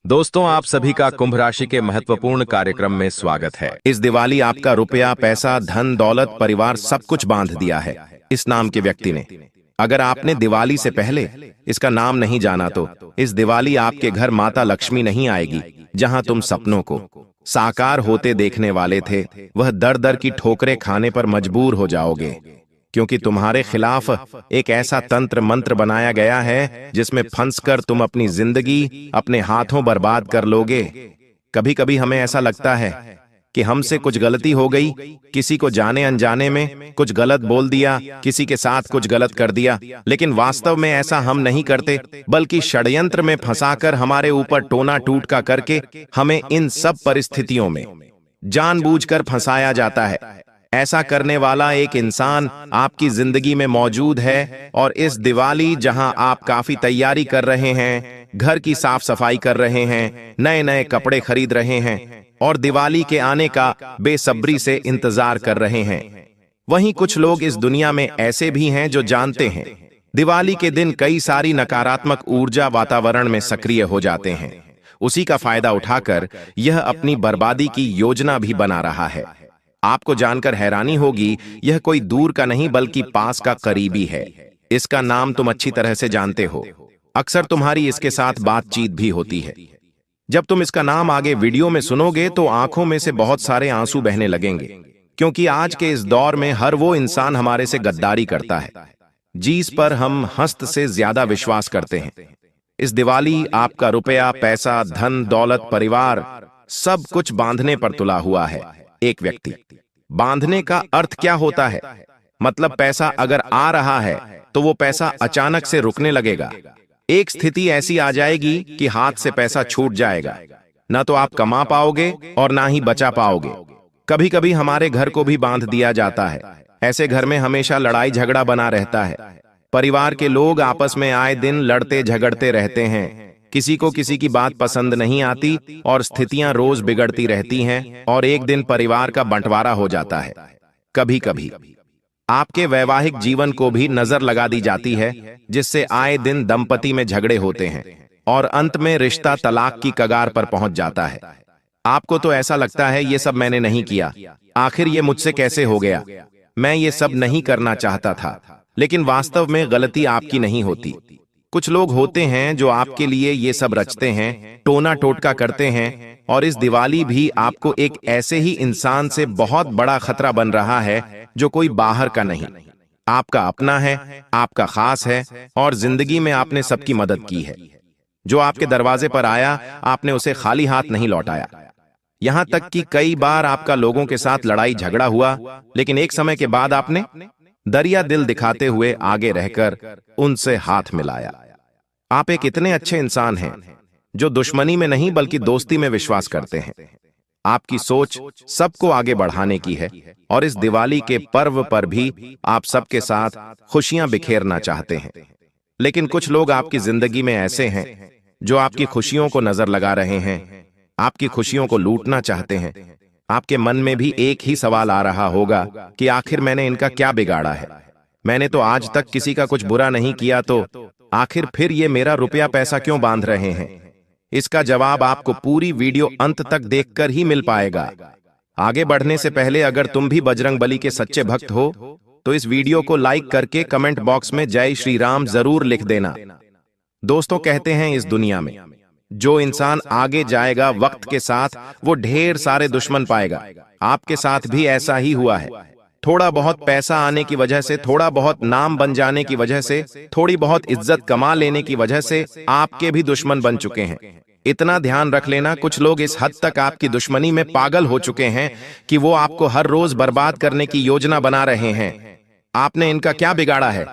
दोस्तों, आप सभी का कुंभ राशि के महत्वपूर्ण कार्यक्रम में स्वागत है। इस दिवाली आपका रुपया, पैसा, धन, दौलत, परिवार सब कुछ बांध दिया है इस नाम के व्यक्ति ने। अगर आपने दिवाली से पहले इसका नाम नहीं जाना तो इस दिवाली आपके घर माता लक्ष्मी नहीं आएगी। जहां तुम सपनों को साकार होते देखने वाले थे, वह दर दर की ठोकरें खाने पर मजबूर हो जाओगे, क्योंकि तुम्हारे खिलाफ एक ऐसा तंत्र मंत्र बनाया गया है जिसमें फंसकर तुम अपनी जिंदगी अपने हाथों बर्बाद कर लोगे। कभी कभी हमें ऐसा लगता है कि हमसे कुछ गलती हो गई, किसी को जाने अनजाने में कुछ गलत बोल दिया, किसी के साथ कुछ गलत कर दिया, लेकिन वास्तव में ऐसा हम नहीं करते, बल्कि षड्यंत्र में फंसाकर हमारे ऊपर टोना टूटका करके हमें इन सब परिस्थितियों में जानबूझकर फंसाया जाता है। ऐसा करने वाला एक इंसान आपकी जिंदगी में मौजूद है, और इस दिवाली जहां आप काफी तैयारी कर रहे हैं, घर की साफ सफाई कर रहे हैं, नए नए कपड़े खरीद रहे हैं और दिवाली के आने का बेसब्री से इंतजार कर रहे हैं, वहीं कुछ लोग इस दुनिया में ऐसे भी हैं जो जानते हैं दिवाली के दिन कई सारी नकारात्मक ऊर्जा वातावरण में सक्रिय हो जाते हैं। उसी का फायदा उठाकर यह अपनी बर्बादी की योजना भी बना रहा है। आपको जानकर हैरानी होगी, यह कोई दूर का नहीं बल्कि पास का करीबी है। इसका नाम तुम अच्छी तरह से जानते हो, अक्सर तुम्हारी इसके साथ बातचीत भी होती है। जब तुम इसका नाम आगे वीडियो में सुनोगे तो आंखों में से बहुत सारे आंसू बहने लगेंगे, क्योंकि आज के इस दौर में हर वो इंसान हमारे से गद्दारी करता है जिस पर हम हस्त से ज्यादा विश्वास करते हैं। इस दिवाली आपका रुपया, पैसा, धन, दौलत, परिवार सब कुछ बांधने पर तुला हुआ है। एक व्यक्ति बांधने का अर्थ क्या होता है? मतलब पैसा अगर आ रहा है तो वो पैसा अचानक से रुकने लगेगा। एक स्थिति ऐसी आ जाएगी कि हाथ से पैसा छूट जाएगा, ना तो आप कमा पाओगे और ना ही बचा पाओगे। कभी कभी हमारे घर को भी बांध दिया जाता है। ऐसे घर में हमेशा लड़ाई झगड़ा बना रहता है। परिवार के लोग आपस में आए दिन लड़ते झगड़ते रहते हैं। किसी को किसी की बात पसंद नहीं आती और स्थितियां रोज बिगड़ती रहती हैं, और एक दिन परिवार का बंटवारा हो जाता है। कभी कभी आपके वैवाहिक जीवन को भी नजर लगा दी जाती है, जिससे आए दिन दंपति में झगड़े होते हैं और अंत में रिश्ता तलाक की कगार पर पहुंच जाता है। आपको तो ऐसा लगता है ये सब मैंने नहीं किया, आखिर ये मुझसे कैसे हो गया, मैं ये सब नहीं करना चाहता था। लेकिन वास्तव में गलती आपकी नहीं होती। कुछ लोग होते हैं जो आपके लिए ये सब रचते हैं, टोना टोटका करते हैं, और इस दिवाली भी आपको एक ऐसे ही इंसान से बहुत बड़ा खतरा बन रहा है जो कोई बाहर का नहीं, आपका अपना है, आपका खास है, और जिंदगी में आपने सबकी मदद की है। जो आपके दरवाजे पर आया, आपने उसे खाली हाथ नहीं लौटाया। यहां तक कि कई बार आपका लोगों के साथ लड़ाई झगड़ा हुआ, लेकिन एक समय के बाद आपने दरिया दिल दिखाते हुए आगे रहकर उनसे हाथ मिलाया। आप एक इतने अच्छे इंसान हैं जो दुश्मनी में नहीं बल्कि दोस्ती में विश्वास करते हैं। आपकी सोच सबको आगे बढ़ाने की है, और इस दिवाली के पर्व पर भी आप सबके साथ खुशियां बिखेरना चाहते हैं। लेकिन कुछ लोग आपकी जिंदगी में ऐसे हैं जो आपकी खुशियों को नजर लगा रहे हैं, आपकी खुशियों को लूटना चाहते हैं। आपके मन में भी एक ही सवाल आ रहा होगा कि आखिर मैंने इनका क्या बिगाड़ा है? मैंने तो आज तक किसी का कुछ बुरा नहीं किया, तो आखिर फिर ये मेरा रुपया पैसा क्यों बांध रहे हैं? इसका जवाब आपको पूरी वीडियो अंत तक देखकर ही मिल पाएगा। आगे बढ़ने से पहले अगर तुम भी बजरंगबली के सच्चे भक्त हो तो इस वीडियो को लाइक करके कमेंट बॉक्स में जय श्री राम जरूर लिख देना। दोस्तों, कहते हैं इस दुनिया में जो इंसान आगे जाएगा वक्त के साथ वो ढेर सारे दुश्मन पाएगा। आपके साथ भी ऐसा ही हुआ है। थोड़ा बहुत पैसा आने की वजह से, थोड़ा बहुत नाम बन जाने की वजह से, थोड़ी बहुत इज्जत कमा लेने की वजह से आपके भी दुश्मन बन चुके हैं। इतना ध्यान रख लेना, कुछ लोग इस हद तक आपकी दुश्मनी में पागल हो चुके हैं कि वो आपको हर रोज बर्बाद करने की योजना बना रहे हैं। आपने इनका क्या बिगाड़ा है?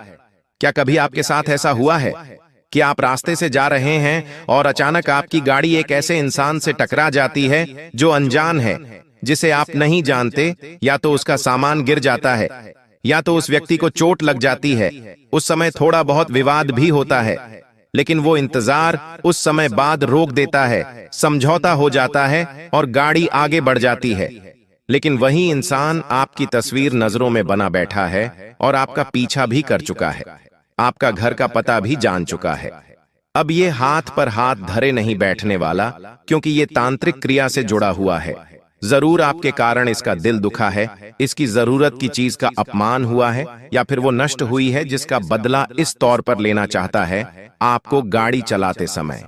क्या कभी आपके साथ ऐसा हुआ है कि आप रास्ते से जा रहे हैं और अचानक आपकी गाड़ी एक ऐसे इंसान से टकरा जाती है जो अनजान है, जिसे आप नहीं जानते? या तो उसका सामान गिर जाता है, या तो उस व्यक्ति को चोट लग जाती है। उस समय थोड़ा बहुत विवाद भी होता है, लेकिन वो इंतजार उस समय बाद रोक देता है, समझौता हो जाता है और गाड़ी आगे बढ़ जाती है। लेकिन वही इंसान आपकी तस्वीर नजरों में बना बैठा है और आपका पीछा भी कर चुका है, आपका घर का पता भी जान चुका है। अब ये हाथ पर हाथ धरे नहीं बैठने वाला, क्योंकि ये तांत्रिक क्रिया से जुड़ा हुआ है। जरूर आपके कारण इसका दिल दुखा है, इसकी जरूरत की चीज का अपमान हुआ है, या फिर वो नष्ट हुई है जिसका बदला इस तौर पर लेना चाहता है। आपको गाड़ी चलाते समय,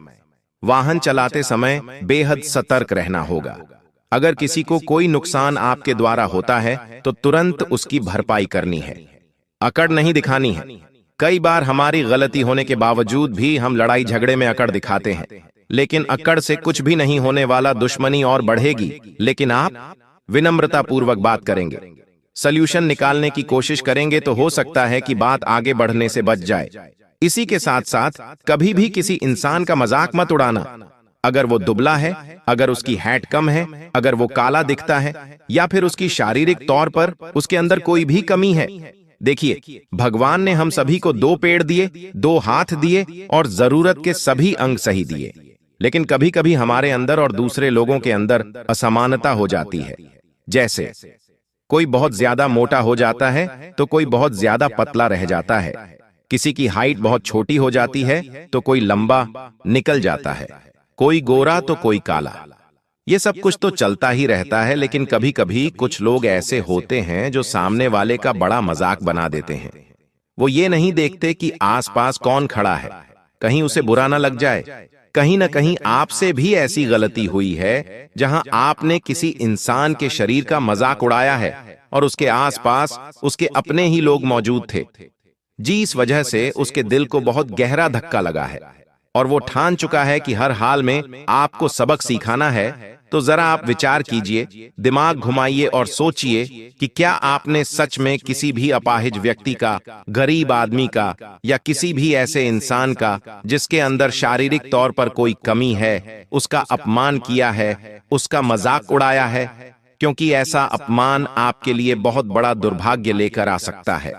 वाहन चलाते समय बेहद सतर्क रहना होगा। अगर किसी को कोई नुकसान आपके द्वारा होता है तो तुरंत उसकी भरपाई करनी है, अकड़ नहीं दिखानी है। कई बार हमारी गलती होने के बावजूद भी हम लड़ाई झगड़े में अकड़ दिखाते हैं, लेकिन अकड़ से कुछ भी नहीं होने वाला, दुश्मनी और बढ़ेगी। लेकिन आप विनम्रता पूर्वक बात करेंगे, सल्यूशन निकालने की कोशिश करेंगे, तो हो सकता है कि बात आगे बढ़ने से बच जाए। इसी के साथ साथ कभी भी किसी इंसान का मजाक मत उड़ाना। अगर वो दुबला है, अगर उसकी हाइट कम है, अगर वो काला दिखता है, या फिर उसकी शारीरिक तौर पर उसके अंदर कोई भी कमी है। देखिए, भगवान ने हम सभी को 2 पेड़ दिए, 2 हाथ दिए और जरूरत के सभी अंग सही दिए, लेकिन कभी कभी हमारे अंदर और दूसरे लोगों के अंदर असमानता हो जाती है। जैसे कोई बहुत ज्यादा मोटा हो जाता है तो कोई बहुत ज्यादा पतला रह जाता है, किसी की हाइट बहुत छोटी हो जाती है तो कोई लंबा निकल जाता है, कोई गोरा तो कोई काला। ये सब कुछ तो चलता ही रहता है, लेकिन कभी कभी कुछ लोग ऐसे होते हैं जो सामने वाले का बड़ा मजाक बना देते हैं। वो ये नहीं देखते कि आसपास कौन खड़ा है, कहीं उसे बुरा ना लग जाए। कहीं ना कहीं आपसे भी ऐसी गलती हुई है जहां आपने किसी इंसान के शरीर का मजाक उड़ाया है और उसके आसपास उसके अपने ही लोग मौजूद थे। जी, इस वजह से उसके दिल को बहुत गहरा धक्का लगा है और वो ठान चुका है कि हर हाल में आपको सबक सिखाना है। तो जरा आप विचार कीजिए, दिमाग घुमाइए और सोचिए कि क्या आपने सच में किसी भी अपाहिज व्यक्ति का, गरीब आदमी का, या किसी भी ऐसे इंसान का जिसके अंदर शारीरिक तौर पर कोई कमी है, उसका अपमान किया है, उसका मजाक उड़ाया है? क्योंकि ऐसा अपमान आपके लिए बहुत बड़ा दुर्भाग्य लेकर आ सकता है।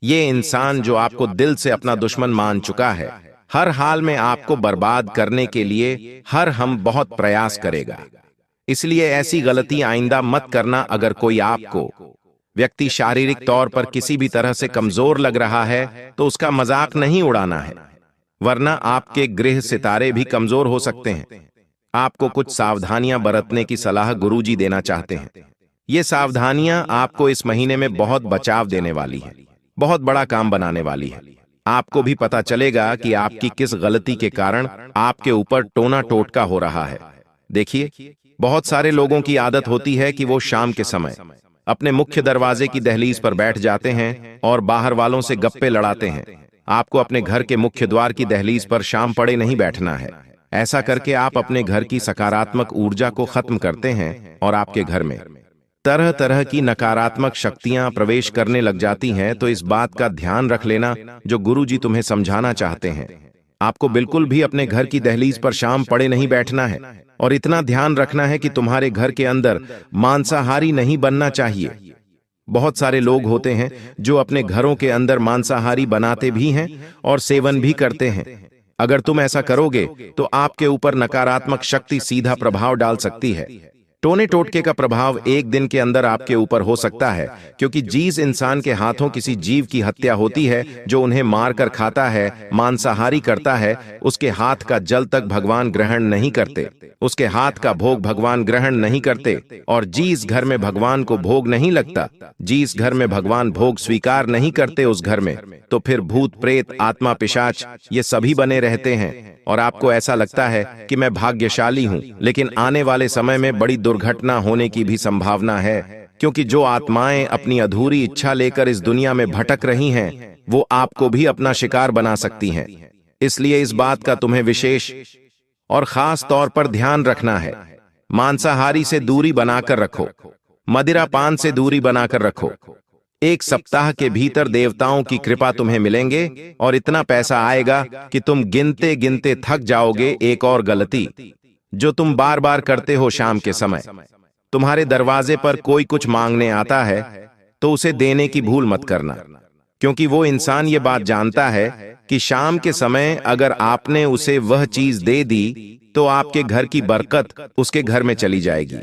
ये इंसान जो आपको दिल से अपना दुश्मन मान चुका है, हर हाल में आपको बर्बाद करने के लिए हर हम बहुत प्रयास करेगा। इसलिए ऐसी गलती आइंदा मत करना। अगर कोई आपको व्यक्ति शारीरिक तौर पर किसी भी तरह से कमजोर लग रहा है तो उसका मजाक नहीं उड़ाना है, वरना आपके गृह सितारे भी कमजोर हो सकते हैं। आपको कुछ सावधानियां बरतने की सलाह गुरुजी देना चाहते हैं। ये सावधानियां आपको इस महीने में बहुत बचाव देने वाली हैं, बहुत बड़ा काम बनाने वाली है। आपको भी पता चलेगा कि आपकी किस गलती के कारण आपके ऊपर टोना टोटका हो रहा है। देखिए, बहुत सारे लोगों की आदत होती है कि वो शाम के समय अपने मुख्य दरवाजे की दहलीज पर बैठ जाते हैं और बाहर वालों से गप्पे लड़ाते हैं। आपको अपने घर के मुख्य द्वार की दहलीज पर शाम पड़े नहीं बैठना है। ऐसा करके आप अपने घर की सकारात्मक ऊर्जा को खत्म करते हैं और आपके घर में तरह तरह की नकारात्मक शक्तियां प्रवेश करने लग जाती हैं। तो इस बात का ध्यान रख लेना जो गुरुजी तुम्हें समझाना चाहते हैं। आपको बिल्कुल भी अपने घर की दहलीज पर शाम पड़े नहीं बैठना है, और इतना ध्यान रखना है कि तुम्हारे घर के अंदर मांसाहारी नहीं बनना चाहिए। बहुत सारे लोग होते हैं जो अपने घरों के अंदर मांसाहारी बनाते भी हैं और सेवन भी करते हैं। अगर तुम ऐसा करोगे तो आपके ऊपर नकारात्मक शक्ति सीधा प्रभाव डाल सकती है। टोने टोटके का प्रभाव एक दिन के अंदर आपके ऊपर हो सकता है, क्योंकि जिस इंसान के हाथों किसी जीव की हत्या होती है, जो उन्हें मारकर खाता है, मांसाहारी करता है, उसके हाथ का जल तक भगवान ग्रहण नहीं करते, उसके हाथ का भोग भगवान ग्रहण नहीं करते। और जिस घर में भगवान को भोग नहीं लगता, जिस घर में भगवान भोग स्वीकार नहीं करते, उस घर में तो फिर भूत प्रेत आत्मा पिशाच ये सभी बने रहते हैं। और आपको ऐसा लगता है कि मैं भाग्यशाली हूं, लेकिन आने वाले समय में बड़ी दुर्घटना होने की भी संभावना है, क्योंकि जो आत्माएं अपनी अधूरी इच्छा लेकर इस दुनिया में भटक रही हैं, वो आपको भी अपना शिकार बना सकती हैं। इसलिए इस बात का तुम्हें विशेष और खास तौर पर ध्यान रखना है। मांसाहारी से दूरी बनाकर रखो, मदिरा पान से दूरी बनाकर रखो। 1 सप्ताह के भीतर देवताओं की कृपा तुम्हें मिलेंगे और इतना पैसा आएगा कि तुम गिनते गिनते थक जाओगे। एक और गलती जो तुम बार बार करते हो, शाम के समय तुम्हारे दरवाजे पर कोई कुछ मांगने आता है तो उसे देने की भूल मत करना, क्योंकि वो इंसान ये बात जानता है कि शाम के समय अगर आपने उसे वह चीज दे दी तो आपके घर की बरकत उसके घर में चली जाएगी।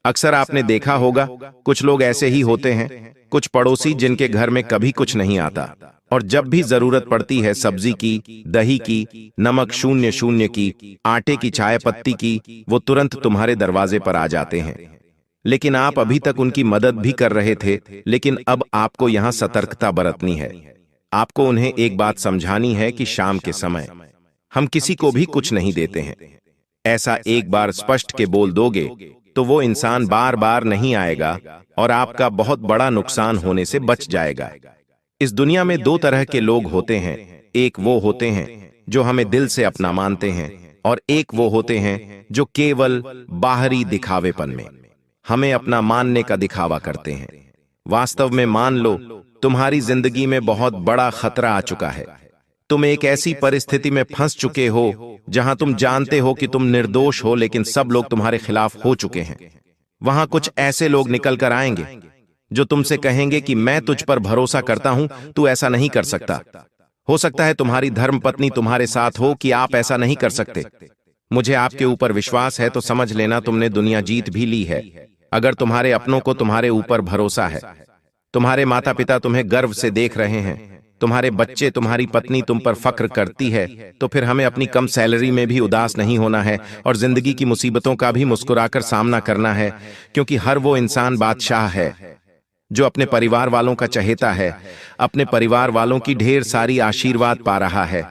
अक्सर आपने देखा होगा कुछ लोग ऐसे ही होते हैं, कुछ पड़ोसी जिनके घर में कभी कुछ नहीं आता और जब भी जरूरत पड़ती है सब्जी की, दही की, नमक शून्य शून्य की, आटे की, चाय पत्ती की, वो तुरंत तुम्हारे दरवाजे पर आ जाते हैं। लेकिन आप अभी तक उनकी मदद भी कर रहे थे, लेकिन अब आपको यहां सतर्कता बरतनी है। आपको उन्हें एक बात समझानी है कि शाम के समय हम किसी को भी कुछ नहीं देते हैं। ऐसा एक बार स्पष्ट के बोल दोगे तो वो इंसान बार बार नहीं आएगा और आपका बहुत बड़ा नुकसान होने से बच जाएगा। इस दुनिया में दो तरह के लोग होते हैं, एक वो होते हैं जो हमें दिल से अपना मानते हैं और एक वो होते हैं जो केवल बाहरी दिखावेपन में हमें अपना मानने का दिखावा करते हैं। वास्तव में मान लो तुम्हारी जिंदगी में बहुत बड़ा खतरा आ चुका है। तुम एक ऐसी परिस्थिति में फंस चुके हो जहां तुम जानते हो कि तुम निर्दोष हो, लेकिन सब लोग तुम्हारे खिलाफ हो चुके हैं। वहां कुछ ऐसे लोग निकल कर आएंगे जो तुमसे कहेंगे कि मैं तुझ पर भरोसा करता हूं, तू ऐसा नहीं कर सकता। हो सकता है तुम्हारी धर्मपत्नी तुम्हारे साथ हो कि आप ऐसा नहीं कर सकते। मुझे आपके ऊपर विश्वास है तो समझ लेना तुमने दुनिया जीत भी ली है। अगर तुम्हारे अपनों को तुम्हारे ऊपर भरोसा है, तुम्हारे माता पिता तुम्हें गर्व से देख रहे हैं, तुम्हारे बच्चे, तुम्हारी पत्नी तुम पर फक्र करती है, तो फिर हमें अपनी कम सैलरी में भी उदास नहीं होना है और जिंदगी की मुसीबतों का भी मुस्कुराकर सामना करना है, क्योंकि हर वो इंसान बादशाह है जो अपने परिवार वालों का चहेता है, अपने परिवार वालों की ढेर सारी आशीर्वाद पा रहा है।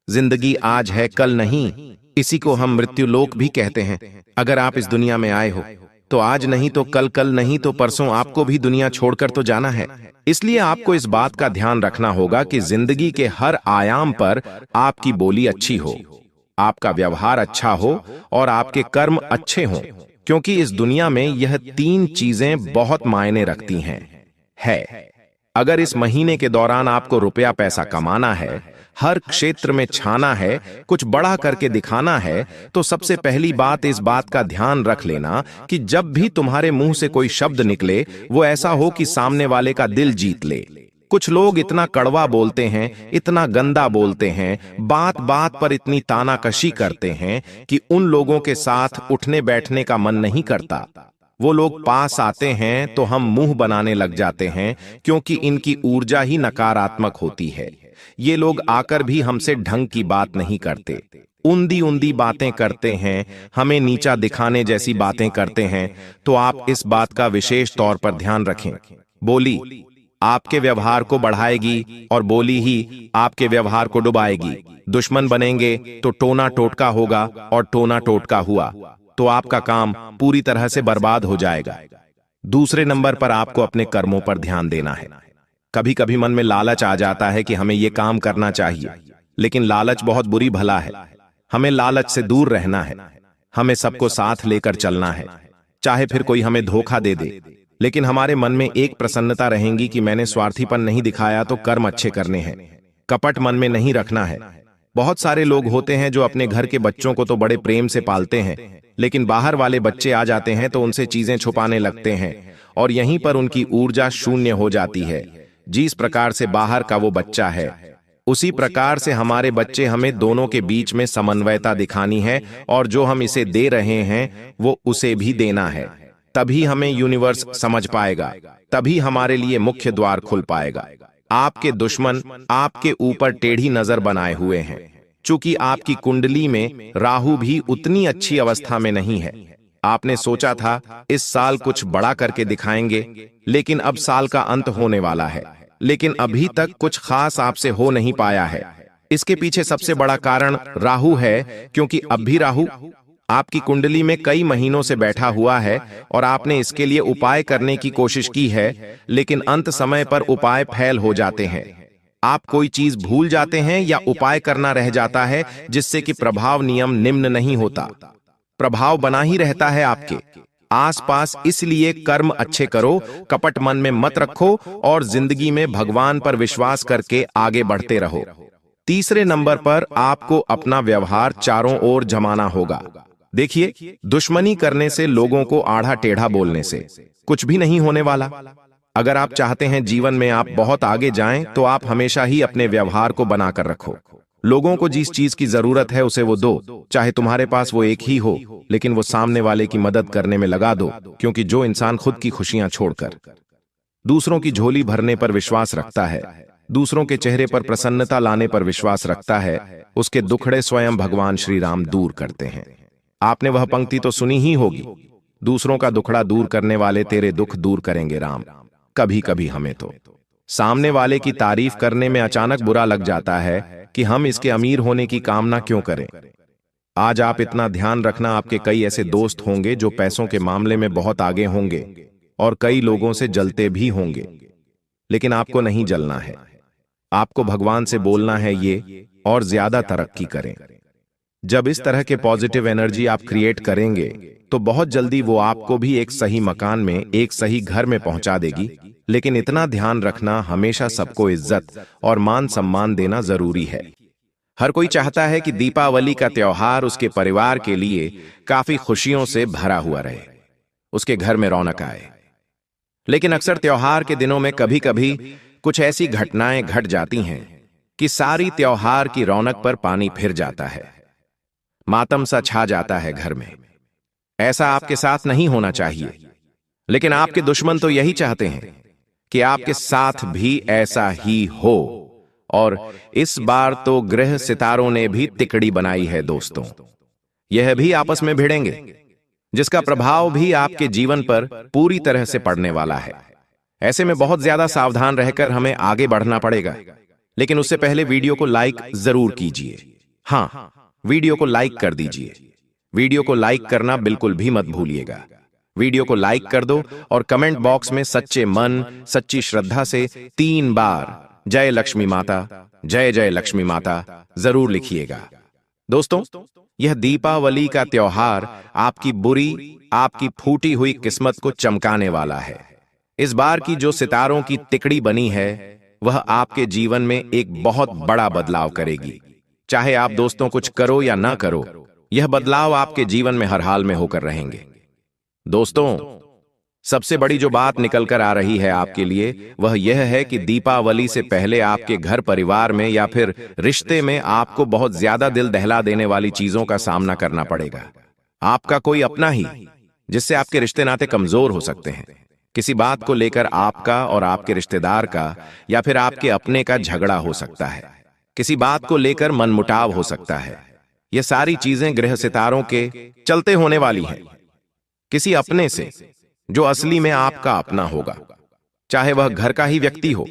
जिंदगी आज है, कल नहीं। इसी को हम मृत्युलोक भी कहते हैं। अगर आप इस दुनिया में आए हो तो आज नहीं तो कल, कल नहीं तो परसों आपको भी दुनिया छोड़कर तो जाना है। इसलिए आपको इस बात का ध्यान रखना होगा कि जिंदगी के हर आयाम पर आपकी बोली अच्छी हो, आपका व्यवहार अच्छा हो और आपके कर्म अच्छे हों, क्योंकि इस दुनिया में यह तीन चीजें बहुत मायने रखती हैं। अगर इस महीने के दौरान आपको रुपया पैसा कमाना है, हर क्षेत्र में छाना है, कुछ बड़ा करके दिखाना है, तो सबसे पहली बात इस बात का ध्यान रख लेना कि जब भी तुम्हारे मुंह से कोई शब्द निकले वो ऐसा हो कि सामने वाले का दिल जीत ले। कुछ लोग इतना कड़वा बोलते हैं, इतना गंदा बोलते हैं, बात बात पर इतनी तानाकशी करते हैं कि उन लोगों के साथ उठने बैठने का मन नहीं करता। वो लोग पास आते हैं तो हम मुंह बनाने लग जाते हैं, क्योंकि इनकी ऊर्जा ही नकारात्मक होती है। ये लोग आकर भी हमसे ढंग की बात नहीं करते, उंदी उंदी बातें करते हैं, हमें नीचा दिखाने जैसी बातें करते हैं। तो आप इस बात का विशेष तौर पर ध्यान रखें। बोली आपके व्यवहार को बढ़ाएगी और बोली ही आपके व्यवहार को डुबाएगी। दुश्मन बनेंगे तो टोना टोटका होगा और टोना टोटका हुआ तो आपका काम पूरी तरह से बर्बाद हो जाएगा। दूसरे नंबर पर आपको अपने कर्मों पर ध्यान देना है। कभी कभी मन में लालच आ जाता है कि हमें यह काम करना चाहिए, लेकिन लालच बहुत बुरी भला है। हमें लालच से दूर रहना है। हमें सबको साथ लेकर चलना है, चाहे फिर कोई हमें धोखा दे दे, लेकिन हमारे मन में एक प्रसन्नता रहेगी कि मैंने स्वार्थीपन नहीं दिखाया तो कर्म अच्छे करने हैं। कपट मन में नहीं रखना है। बहुत सारे लोग होते हैं जो अपने घर के बच्चों को तो बड़े प्रेम से पालते हैं, लेकिन बाहर वाले बच्चे आ जाते हैं तो उनसे चीजें छुपाने लगते हैं और यहीं पर उनकी ऊर्जा शून्य हो जाती है। जिस प्रकार से बाहर का वो बच्चा है, उसी प्रकार से हमारे बच्चे, हमें दोनों के बीच में समन्वयता दिखानी है और जो हम इसे दे रहे हैं वो उसे भी देना है। तभी हमें यूनिवर्स समझ पाएगा, तभी हमारे लिए मुख्य द्वार खुल पाएगा। आपके दुश्मन आपके ऊपर टेढ़ी नजर बनाए हुए हैं, चूंकि आपकी कुंडली में राहु भी उतनी अच्छी अवस्था में नहीं है। आपने सोचा था इस साल कुछ बड़ा करके दिखाएंगे, लेकिन अब साल का अंत होने वाला है, लेकिन अभी तक कुछ खास आपसे हो नहीं पाया है। इसके पीछे सबसे बड़ा कारण राहु है, क्योंकि अब भी राहु आपकी कुंडली में कई महीनों से बैठा हुआ है और आपने इसके लिए उपाय करने की कोशिश की है, लेकिन अंत समय पर उपाय फेल हो जाते हैं। आप कोई चीज भूल जाते हैं या उपाय करना रह जाता है, जिससे कि प्रभाव नियम निम्न नहीं होता, प्रभाव बना ही रहता है आपके आसपास। इसलिए कर्म अच्छे करो, कपट मन में मत रखो और जिंदगी में भगवान पर विश्वास करके आगे बढ़ते रहो। तीसरे नंबर पर आपको अपना व्यवहार चारों ओर जमाना होगा। देखिए, दुश्मनी करने से, लोगों को आढ़ा टेढ़ा बोलने से कुछ भी नहीं होने वाला। अगर आप चाहते हैं जीवन में आप बहुत आगे जाएं, तो आप हमेशा ही अपने व्यवहार को बनाकर रखो। लोगों को जिस चीज की जरूरत है उसे वो दो, चाहे तुम्हारे पास वो एक ही हो लेकिन वो सामने वाले की मदद करने में लगा दो, क्योंकि जो इंसान खुद की खुशियां छोड़कर दूसरों की झोली भरने पर विश्वास रखता है, दूसरों के चेहरे पर प्रसन्नता लाने पर विश्वास रखता है, उसके दुखड़े स्वयं भगवान श्री राम दूर करते हैं। आपने वह पंक्ति तो सुनी ही होगी, दूसरों का दुखड़ा दूर करने वाले तेरे दुख दूर करेंगे राम। कभी कभी हमें तो सामने वाले की तारीफ करने में अचानक बुरा लग जाता है कि हम इसके अमीर होने की कामना क्यों करें। आज आप इतना ध्यान रखना, आपके कई ऐसे दोस्त होंगे जो पैसों के मामले में बहुत आगे होंगे और कई लोगों से जलते भी होंगे, लेकिन आपको नहीं जलना है। आपको भगवान से बोलना है ये और ज्यादा तरक्की करें। जब इस तरह के पॉजिटिव एनर्जी आप क्रिएट करेंगे तो बहुत जल्दी वो आपको भी एक सही मकान में, एक सही घर में पहुंचा देगी। लेकिन इतना ध्यान रखना, हमेशा सबको इज्जत और मान सम्मान देना जरूरी है। हर कोई चाहता है कि दीपावली का त्योहार उसके परिवार के लिए काफी खुशियों से भरा हुआ रहे, उसके घर में रौनक आए। लेकिन अक्सर त्योहार के दिनों में कभी कभी कुछ ऐसी घटनाएं घट जाती हैं कि सारी त्योहार की रौनक पर पानी फिर जाता है, मातम सा छा जाता है घर में। ऐसा आपके साथ नहीं होना चाहिए, लेकिन आपके दुश्मन तो यही चाहते हैं कि आपके साथ भी ऐसा ही हो। और इस बार तो ग्रह सितारों ने भी तिकड़ी बनाई है दोस्तों। यह भी आपस में भिड़ेंगे, जिसका प्रभाव भी आपके जीवन पर पूरी तरह से पड़ने वाला है। ऐसे में बहुत ज्यादा सावधान रहकर हमें आगे बढ़ना पड़ेगा। लेकिन उससे पहले वीडियो को लाइक जरूर कीजिए। हाँ, वीडियो को लाइक कर दीजिए। वीडियो को लाइक करना बिल्कुल भी मत भूलिएगा। वीडियो को लाइक कर दो और कमेंट बॉक्स में सच्चे मन, सच्ची श्रद्धा से 3 बार जय लक्ष्मी माता, जय जय लक्ष्मी माता जरूर लिखिएगा। दोस्तों, यह दीपावली का त्योहार आपकी बुरी, आपकी फूटी हुई किस्मत को चमकाने वाला है। इस बार की जो सितारों की तिकड़ी बनी है, वह आपके जीवन में एक बहुत बड़ा बदलाव करेगी। चाहे आप दोस्तों कुछ करो या ना करो, यह बदलाव आपके जीवन में हर हाल में होकर रहेंगे। दोस्तों, सबसे बड़ी जो बात निकल कर आ रही है आपके लिए, वह यह है कि दीपावली से पहले आपके घर परिवार में या फिर रिश्ते में आपको बहुत ज्यादा दिल दहला देने वाली चीजों का सामना करना पड़ेगा। आपका कोई अपना ही, जिससे आपके रिश्ते नाते कमजोर हो सकते हैं। किसी बात को लेकर आपका और आपके रिश्तेदार का या फिर आपके अपने का झगड़ा हो सकता है। किसी बात को लेकर मनमुटाव हो सकता है। यह सारी चीजें ग्रह सितारों के चलते होने वाली हैं। किसी अपने से जो असली में आपका अपना होगा, चाहे वह घर का ही व्यक्ति हो,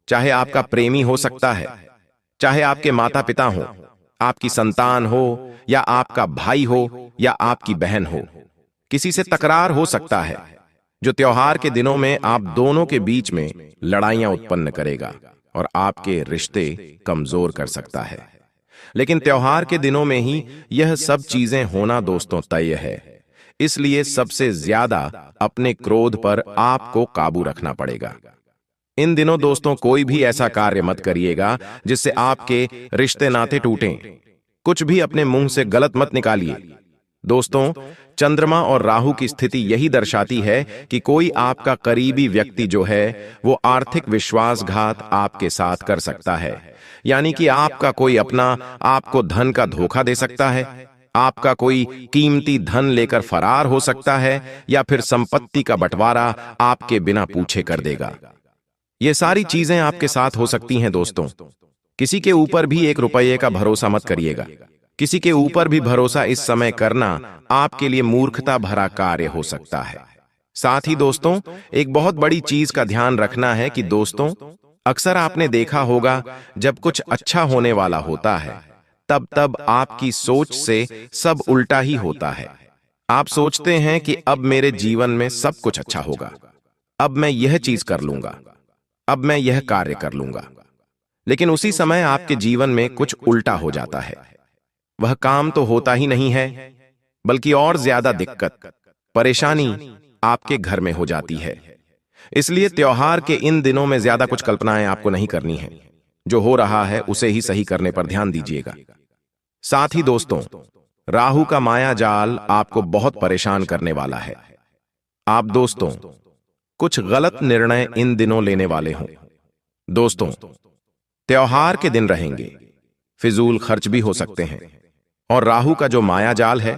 चाहे आपका प्रेमी हो सकता है, चाहे आपके माता पिता हो, आपकी संतान हो या आपका भाई हो या आपकी बहन हो। किसी से तकरार हो सकता है जो त्योहार के दिनों में आप दोनों के बीच में लड़ाइयां उत्पन्न करेगा और आपके रिश्ते कमजोर कर सकता है। लेकिन त्योहार के दिनों में ही यह सब चीजें होना दोस्तों तय है। इसलिए सबसे ज्यादा अपने क्रोध पर आपको काबू रखना पड़ेगा। इन दिनों दोस्तों कोई भी ऐसा कार्य मत करिएगा जिससे आपके रिश्ते नाते टूटें। कुछ भी अपने मुंह से गलत मत निकालिए। दोस्तों, चंद्रमा और राहु की स्थिति यही दर्शाती है कि कोई आपका करीबी व्यक्ति जो है वो आर्थिक विश्वासघात आपके साथ कर सकता है। यानी कि आपका कोई अपना आपको धन का धोखा दे सकता है, आपका कोई कीमती धन लेकर फरार हो सकता है या फिर संपत्ति का बंटवारा आपके बिना पूछे कर देगा। ये सारी चीजें आपके साथ हो सकती हैं दोस्तों। किसी के ऊपर भी 1 रुपये का भरोसा मत करिएगा। किसी के ऊपर भी भरोसा इस समय करना आपके लिए मूर्खता भरा कार्य हो सकता है। साथ ही दोस्तों, एक बहुत बड़ी चीज का ध्यान रखना है कि दोस्तों, अक्सर आपने देखा होगा जब कुछ अच्छा होने वाला होता है तब आपकी सोच से सब उल्टा ही होता है। आप सोचते हैं कि अब मेरे जीवन में सब कुछ अच्छा होगा, अब मैं यह चीज कर लूंगा, अब मैं यह कार्य कर लूंगा। लेकिन उसी समय आपके जीवन में कुछ उल्टा हो जाता है। वह काम तो होता ही नहीं है, बल्कि और ज्यादा दिक्कत, परेशानी आपके घर में हो जाती है। इसलिए त्योहार के इन दिनों में ज्यादा कुछ कल्पनाएं आपको नहीं करनी है। जो हो रहा है उसे ही सही करने पर ध्यान दीजिएगा। साथ ही दोस्तों, राहु का माया जाल आपको बहुत परेशान करने वाला है। आप दोस्तों कुछ गलत निर्णय इन दिनों लेने वाले हों। दोस्तों, त्योहार के दिन रहेंगे, फिजूल खर्च भी हो सकते हैं और राहु का जो माया जाल है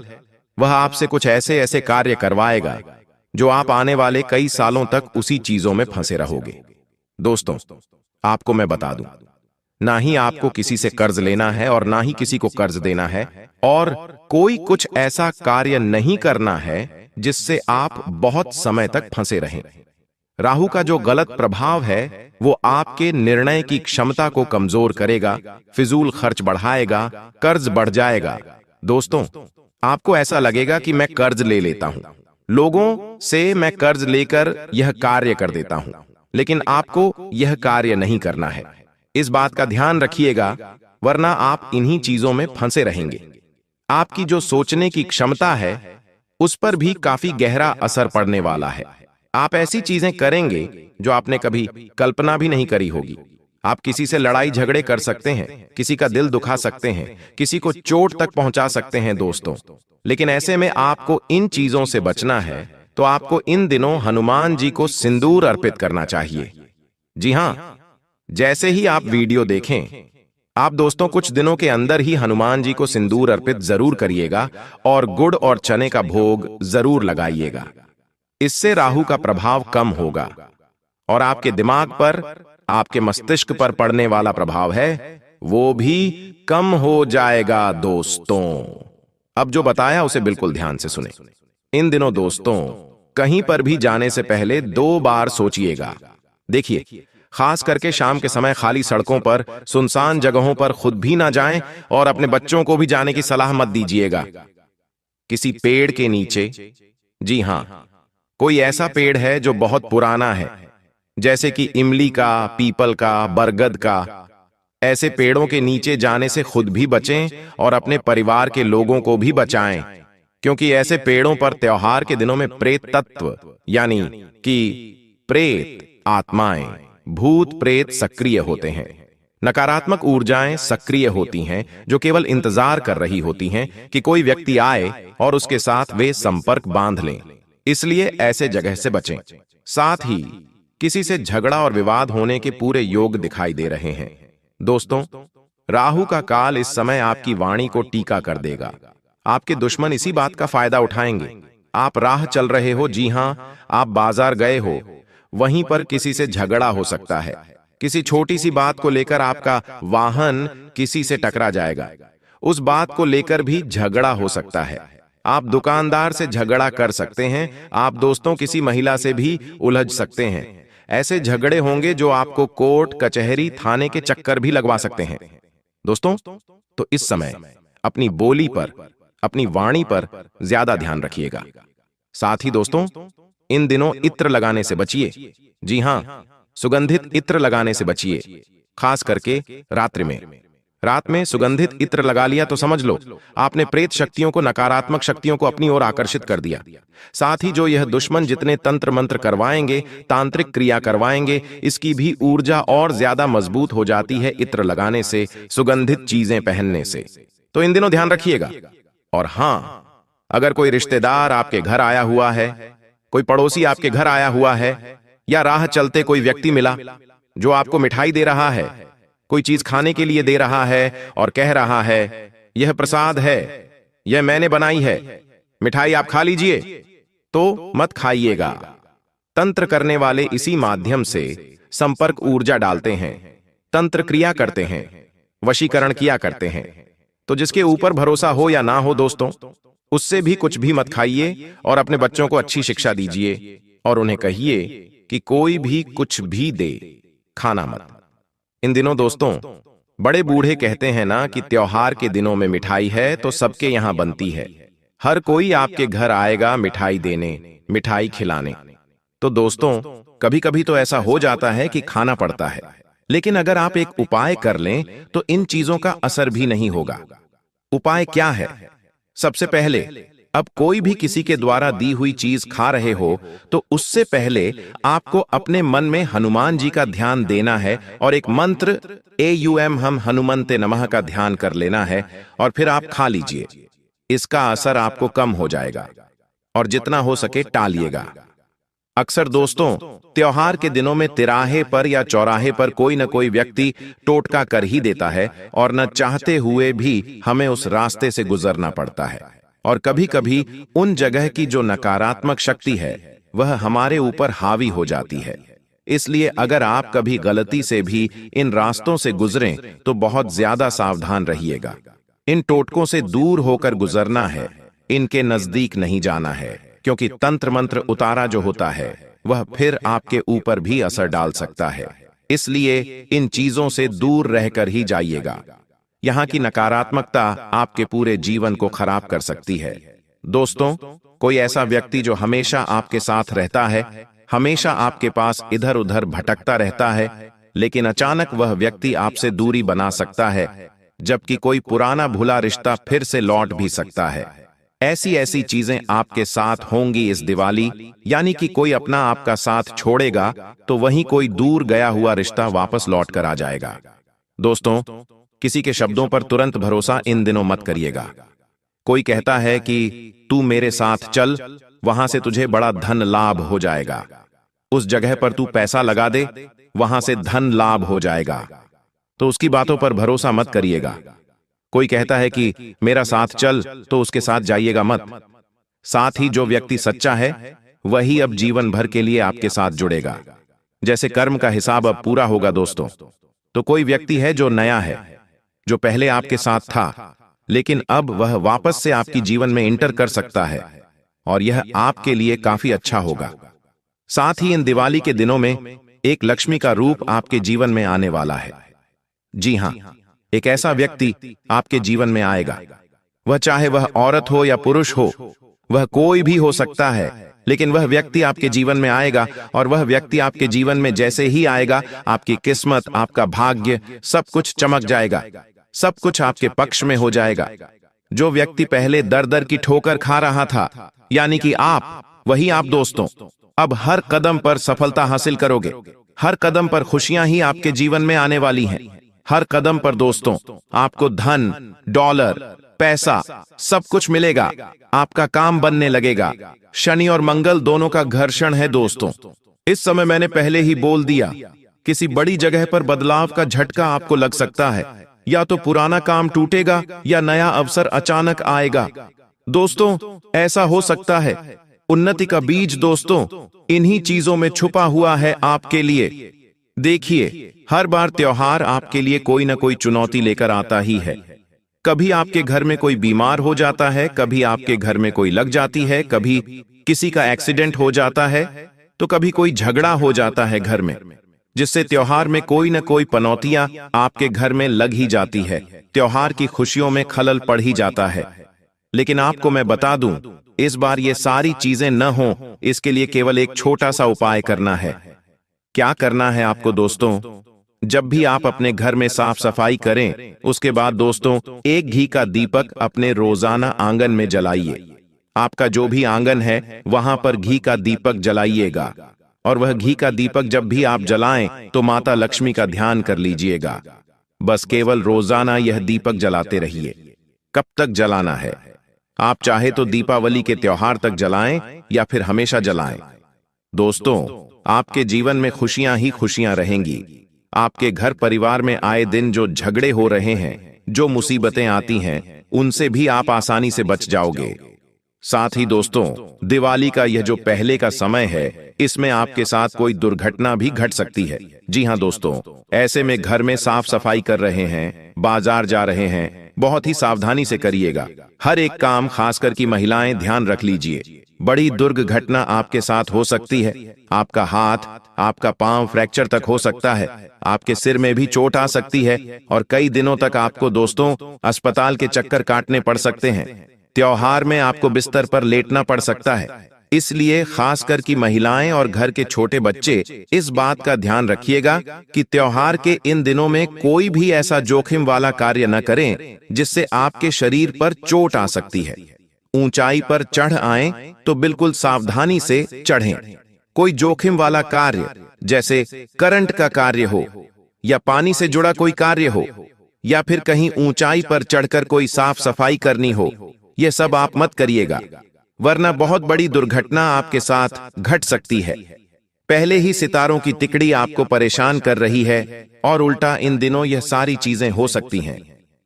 वह आपसे कुछ ऐसे ऐसे कार्य करवाएगा जो आप आने वाले कई सालों तक उसी चीजों में फंसे रहोगे। दोस्तों, आपको मैं बता दूं, ना ही आपको किसी से कर्ज लेना है और ना ही किसी को कर्ज देना है, और कोई कुछ ऐसा कार्य नहीं करना है जिससे आप बहुत समय तक फंसे रहें। राहु का जो गलत प्रभाव है वो आपके निर्णय की क्षमता को कमजोर करेगा, फिजूल खर्च बढ़ाएगा, कर्ज बढ़ जाएगा। दोस्तों, आपको ऐसा लगेगा कि मैं कर्ज ले लेता हूं, लोगों से मैं कर्ज लेकर यह कार्य कर देता हूं, लेकिन आपको यह कार्य नहीं करना है। इस बात का ध्यान रखिएगा, वरना आप इन्हीं चीजों में फंसे रहेंगे। आपकी जो सोचने की क्षमता है उस पर भी काफी गहरा असर पड़ने वाला है। आप ऐसी चीजें करेंगे जो आपने कभी कल्पना भी नहीं करी होगी। आप किसी से लड़ाई झगड़े कर सकते हैं, किसी का दिल दुखा सकते हैं, किसी को चोट तक पहुंचा सकते हैं दोस्तों। लेकिन ऐसे में आपको इन चीजों से बचना है, तो आपको इन दिनों हनुमान जी को सिंदूर अर्पित करना चाहिए। जी हां, जैसे ही आप वीडियो देखें, आप दोस्तों कुछ दिनों के अंदर ही हनुमान जी को सिंदूर अर्पित जरूर करिएगा और गुड़ और चने का भोग जरूर लगाइएगा। इससे राहु का प्रभाव कम होगा और आपके दिमाग पर, आपके मस्तिष्क पर पड़ने वाला प्रभाव है वो भी कम हो जाएगा दोस्तों। अब जो बताया उसे बिल्कुल ध्यान से सुने। इन दिनों दोस्तों, कहीं पर भी जाने से पहले 2 बार सोचिएगा। देखिए, खास करके शाम के समय खाली सड़कों पर, सुनसान जगहों पर खुद भी ना जाएं और अपने बच्चों को भी जाने की सलाह मत दीजिएगा। किसी पेड़ के नीचे, जी हां, कोई ऐसा पेड़ है जो बहुत पुराना है, जैसे कि इमली का, पीपल का, बरगद का, ऐसे पेड़ों के नीचे जाने से खुद भी बचें और अपने परिवार के लोगों को भी बचाएं, क्योंकि ऐसे पेड़ों पर त्योहार के दिनों में प्रेत तत्व, यानी कि प्रेत आत्माएं, भूत प्रेत सक्रिय होते हैं। नकारात्मक ऊर्जाएं सक्रिय होती हैं जो केवल इंतजार कर रही होती हैं कि कोई व्यक्ति आए और उसके साथ वे संपर्क बांध लें। इसलिए ऐसे जगह से बचें। साथ ही किसी से झगड़ा और विवाद होने के पूरे योग दिखाई दे रहे हैं। दोस्तों, राहु का काल इस समय आपकी वाणी को टीका कर देगा। आपके दुश्मन इसी बात का फायदा उठाएंगे। आप राह चल रहे हो, जी हां, आप बाजार गए हो, वहीं पर किसी से झगड़ा हो सकता है। किसी छोटी सी बात को लेकर आपका वाहन किसी से टकरा जाएगा। उस बात को लेकर भी झगड़ा हो सकता है। आप दुकानदार से झगड़ा कर सकते हैं। आप दोस्तों किसी महिला से भी उलझ सकते हैं। ऐसे झगड़े होंगे जो आपको कोर्ट, कचहरी, थाने के चक्कर भी लगवा सकते हैं। दोस्तों, तो इस समय अपनी बोली पर, अपनी वाणी पर ज्यादा ध्यान रखिएगा। साथ ही दोस्तों, इन दिनों इत्र लगाने से बचिए। जी हां, सुगंधित इत्र लगाने से बचिए, खास करके रात्रि में। रात में सुगंधित इत्र लगा लिया तो समझ लो आपने प्रेत शक्तियों को, नकारात्मक शक्तियों को अपनी ओर आकर्षित कर दिया। साथ ही जो यह दुश्मन जितने तंत्र मंत्र करवाएंगे, तांत्रिक क्रिया करवाएंगे, इसकी भी ऊर्जा और ज्यादा मजबूत हो जाती है इत्र लगाने से, सुगंधित चीजें पहनने से। तो इन दिनों ध्यान रखिएगा। और हां, अगर कोई रिश्तेदार आपके घर आया हुआ है, कोई पड़ोसी आपके घर आया हुआ है, या राह चलते कोई व्यक्ति मिला जो आपको मिठाई दे रहा है, कोई चीज खाने के लिए दे रहा है और कह रहा है यह प्रसाद है, यह मैंने बनाई है, मिठाई आप खा लीजिए, तो मत खाइएगा। तंत्र करने वाले इसी माध्यम से संपर्क ऊर्जा डालते हैं, तंत्र क्रिया करते हैं, वशीकरण किया करते हैं। तो जिसके ऊपर भरोसा हो या ना हो दोस्तों, उससे भी कुछ भी मत खाइए और अपने बच्चों को अच्छी शिक्षा दीजिए और उन्हें कहिए कि कोई भी कुछ भी दे, खाना मत। इन दिनों दोस्तों, बड़े बूढ़े कहते हैं ना कि त्योहार के दिनों में मिठाई है तो सबके यहां बनती है। हर कोई आपके घर आएगा मिठाई देने, मिठाई खिलाने। तो दोस्तों, कभी कभी तो ऐसा हो जाता है कि खाना पड़ता है, लेकिन अगर आप एक उपाय कर लें तो इन चीजों का असर भी नहीं होगा। उपाय क्या है? सबसे पहले, अब कोई भी किसी के द्वारा दी हुई चीज खा रहे हो तो उससे पहले आपको अपने मन में हनुमान जी का ध्यान देना है और एक मंत्र AUM हम हनुमन्ते नमः का ध्यान कर लेना है और फिर आप खा लीजिए। इसका असर आपको कम हो जाएगा और जितना हो सके टालिएगा। अक्सर दोस्तों, त्योहार के दिनों में तिराहे पर या चौराहे पर कोई न कोई व्यक्ति टोटका कर ही देता है और न चाहते हुए भी हमें उस रास्ते से गुजरना पड़ता है। और कभी कभी उन जगह की जो नकारात्मक शक्ति है वह हमारे ऊपर हावी हो जाती है। इसलिए अगर आप कभी गलती से भी इन रास्तों से गुजरें तो बहुत ज्यादा सावधान रहिएगा। इन टोटकों से दूर होकर गुजरना है, इनके नजदीक नहीं जाना है, क्योंकि तंत्र मंत्र उतारा जो होता है वह फिर आपके ऊपर भी असर डाल सकता है। इसलिए इन चीजों से दूर रहकर ही जाइएगा। यहाँ की नकारात्मकता आपके पूरे जीवन को खराब कर सकती है। दोस्तों, कोई ऐसा व्यक्ति जो हमेशा आपके साथ रहता है, हमेशा आपके पास इधर उधर भटकता रहता है, लेकिन अचानक वह व्यक्ति आपसे दूरी बना सकता है, जबकि कोई पुराना भुला रिश्ता फिर से लौट भी सकता है। ऐसी ऐसी चीजें आपके साथ होंगी इस दिवाली, यानी कि कोई अपना आपका साथ छोड़ेगा तो वहीं कोई दूर गया हुआ रिश्ता वापस लौट कर आ जाएगा। दोस्तों, किसी के शब्दों पर तुरंत भरोसा इन दिनों मत करिएगा। कोई कहता है कि तू मेरे साथ चल, वहां से तुझे बड़ा धन लाभ हो जाएगा, उस जगह पर तू पैसा लगा दे, वहां से धन लाभ हो जाएगा, तो उसकी बातों पर भरोसा मत करिएगा। कोई कहता है कि मेरा साथ चल, तो उसके साथ जाइएगा मत। साथ ही जो व्यक्ति सच्चा है वही अब जीवन भर के लिए आपके साथ जुड़ेगा। जैसे कर्म का हिसाब अब पूरा होगा दोस्तों। तो कोई व्यक्ति है जो नया है, जो पहले आपके साथ था, लेकिन अब वह वापस से आपकी जीवन में इंटर कर सकता है, और यह आपके लिए काफी अच्छा होगा। साथ ही इन दिवाली के दिनों में एक लक्ष्मी का रूप आपके जीवन में आने वाला है। जी हां, एक ऐसा व्यक्ति आपके जीवन में आएगा। वह चाहे वह औरत हो या पुरुष हो, वह कोई भी हो सकता है, लेकिन वह व्यक्ति आपके जीवन में आएगा, और वह व्यक्ति आपके जीवन में जैसे ही आएगा, आपकी किस्मत, आपका भाग्य, सब कुछ चमक जाएगा, सब कुछ आपके पक्ष में हो जाएगा। जो व्यक्ति पहले दर दर की ठोकर खा रहा था, यानी कि आप, वही आप दोस्तों, अब हर कदम पर सफलता हासिल करोगे। हर कदम पर खुशियां ही आपके जीवन में आने वाली हैं। हर कदम पर दोस्तों आपको धन, डॉलर, पैसा, सब कुछ मिलेगा। आपका काम बनने लगेगा। शनि और मंगल दोनों का घर्षण है दोस्तों। इस समय मैंने पहले ही बोल दिया, किसी बड़ी जगह पर बदलाव का झटका आपको लग सकता है। या तो पुराना काम टूटेगा या नया अवसर अचानक आएगा। दोस्तों, ऐसा हो सकता है। उन्नति का बीज दोस्तों इन्हीं चीजों में छुपा हुआ है आपके लिए। देखिए, हर बार त्योहार आपके लिए कोई ना कोई चुनौती लेकर आता ही है। कभी आपके घर में कोई बीमार हो जाता है, कभी आपके घर में कोई लग जाती है, कभी किसी का एक्सीडेंट हो जाता है, तो कभी कोई झगड़ा हो जाता है घर में, जिससे त्योहार में कोई न कोई पनौतियां आपके घर में लग ही जाती है। त्योहार की खुशियों में खलल पड़ ही जाता है। लेकिन आपको मैं बता दूं, इस बार ये सारी चीजें न हों, इसके लिए केवल एक छोटा सा उपाय करना है। क्या करना है आपको दोस्तों? जब भी आप अपने घर में साफ सफाई करें, उसके बाद दोस्तों एक घी का दीपक अपने रोजाना आंगन में जलाइए। आपका जो भी आंगन है वहां पर घी का दीपक जलाइएगा, और वह घी का दीपक जब भी आप जलाएं तो माता लक्ष्मी का ध्यान कर लीजिएगा। बस केवल रोजाना यह दीपक जलाते रहिए। कब तक जलाना है? आप चाहे तो दीपावली के त्योहार तक जलाएं या फिर हमेशा जलाएं। दोस्तों, आपके जीवन में खुशियां ही खुशियां रहेंगी। आपके घर परिवार में आए दिन जो झगड़े हो रहे हैं, जो मुसीबतें आती हैं, उनसे भी आप आसानी से बच जाओगे। साथ ही दोस्तों, दिवाली का यह जो पहले का समय है, इसमें आपके साथ कोई दुर्घटना भी घट सकती है। जी हां दोस्तों, ऐसे में घर में साफ सफाई कर रहे हैं, बाजार जा रहे हैं, बहुत ही सावधानी से करिएगा। हर एक काम, खासकर की महिलाएं, ध्यान रख लीजिए। बड़ी दुर्घटना आपके साथ हो सकती है। आपका हाथ, आपका पांव फ्रैक्चर तक हो सकता है। आपके सिर में भी चोट आ सकती है, और कई दिनों तक आपको दोस्तों अस्पताल के चक्कर काटने पड़ सकते हैं। त्योहार में आपको बिस्तर पर लेटना पड़ सकता है। इसलिए खासकर की महिलाएं और घर के छोटे बच्चे इस बात का ध्यान रखिएगा कि त्योहार के इन दिनों में कोई भी ऐसा जोखिम वाला कार्य न करें जिससे आपके शरीर पर चोट आ सकती है। ऊंचाई पर चढ़ आएं तो बिल्कुल सावधानी से चढ़ें। कोई जोखिम वाला कार्य, जैसे करंट का कार्य हो, या पानी से जुड़ा कोई कार्य हो, या फिर कहीं ऊंचाई पर चढ़कर कोई साफ सफाई करनी हो, यह सब आप मत करिएगा, वरना बहुत बड़ी दुर्घटना आपके साथ घट सकती है। पहले ही सितारों की तिकड़ी आपको परेशान कर रही है, और उल्टा इन दिनों यह सारी चीजें हो सकती हैं।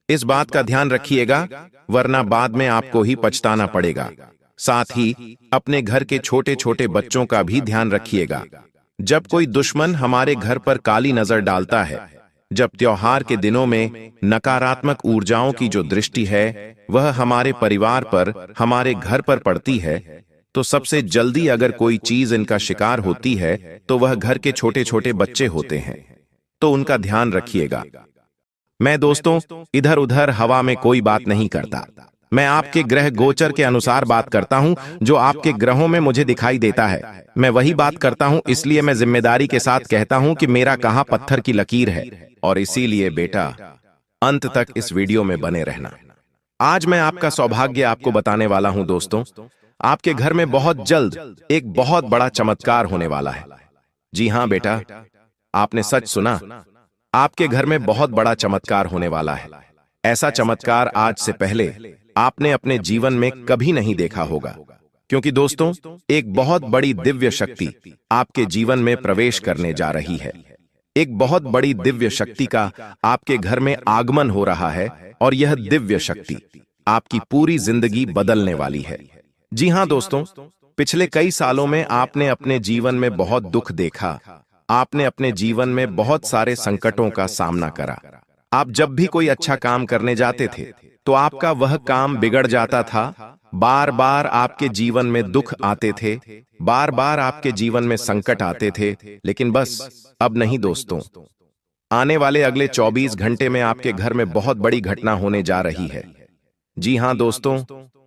इस बात का ध्यान रखिएगा, वरना बाद में आपको ही पछताना पड़ेगा। साथ ही अपने घर के छोटे छोटे बच्चों का भी ध्यान रखिएगा। जब कोई दुश्मन हमारे घर पर काली नजर डालता है, जब त्योहार के दिनों में नकारात्मक ऊर्जाओं की जो दृष्टि है वह हमारे परिवार पर, हमारे घर पर पड़ती है, तो सबसे जल्दी अगर कोई चीज इनका शिकार होती है तो वह घर के छोटे छोटे बच्चे होते हैं। तो उनका ध्यान रखिएगा। मैं दोस्तों इधर उधर हवा में कोई बात नहीं करता। मैं आपके ग्रह गोचर के अनुसार बात करता हूं, जो आपके ग्रहों में मुझे दिखाई देता है मैं वही बात करता हूं। इसलिए मैं जिम्मेदारी के साथ कहता हूं कि मेरा कहां पत्थर की लकीर है। और इसीलिए बेटा अंत तक इस वीडियो में बने रहना। आज मैं आपका सौभाग्य आपको बताने वाला हूं दोस्तों। आपके घर में बहुत जल्द एक बहुत बड़ा चमत्कार होने वाला है। जी हां बेटा, आपने सच सुना। आपके घर में बहुत बड़ा चमत्कार होने वाला है। ऐसा चमत्कार आज से पहले आपने अपने जीवन में कभी नहीं देखा होगा, क्योंकि दोस्तों एक बहुत बड़ी दिव्य शक्ति आपके जीवन में प्रवेश करने जा रही है। एक बहुत बड़ी दिव्य शक्ति का आपके घर में आगमन हो रहा है और यह दिव्य शक्ति आपकी पूरी जिंदगी बदलने वाली है। जी हां दोस्तों, पिछले कई सालों में आपने अपने जीवन में बहुत दुख देखा। आपने अपने जीवन में बहुत सारे संकटों का सामना करा। आप जब भी कोई अच्छा काम करने जाते थे तो आपका वह काम बिगड़ जाता था। बार बार आपके जीवन में दुख आते थे, बार बार आपके जीवन में संकट आते थे। लेकिन बस अब नहीं दोस्तों, आने वाले अगले 24 घंटे में आपके घर में बहुत बड़ी घटना होने जा रही है। जी हां दोस्तों,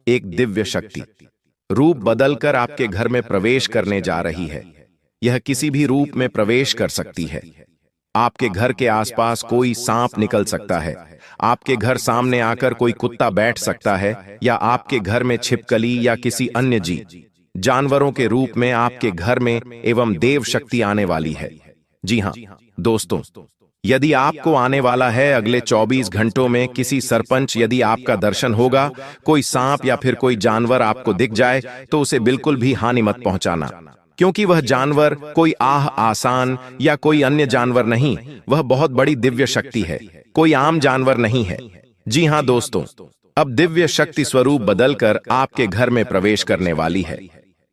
एक दिव्य शक्ति रूप बदलकर आपके घर में प्रवेश करने जा रही है। यह किसी भी रूप में प्रवेश कर सकती है। आपके घर के आसपास कोई सांप निकल सकता है, आपके घर सामने आकर कोई कुत्ता बैठ सकता है, या आपके घर में छिपकली या किसी अन्य जानवरों के रूप में आपके घर में एवं देव शक्ति आने वाली है। जी हां दोस्तों, यदि आपको आने वाला है अगले 24 घंटों में किसी सरपंच यदि आपका दर्शन होगा, कोई सांप या फिर कोई जानवर आपको दिख जाए तो उसे बिल्कुल भी हानि मत पहुंचाना, क्योंकि वह जानवर कोई आसान या कोई अन्य जानवर नहीं, वह बहुत बड़ी दिव्य शक्ति है, कोई आम जानवर नहीं है। जी हां दोस्तों, अब दिव्य शक्ति स्वरूप बदलकर आपके घर में प्रवेश करने वाली है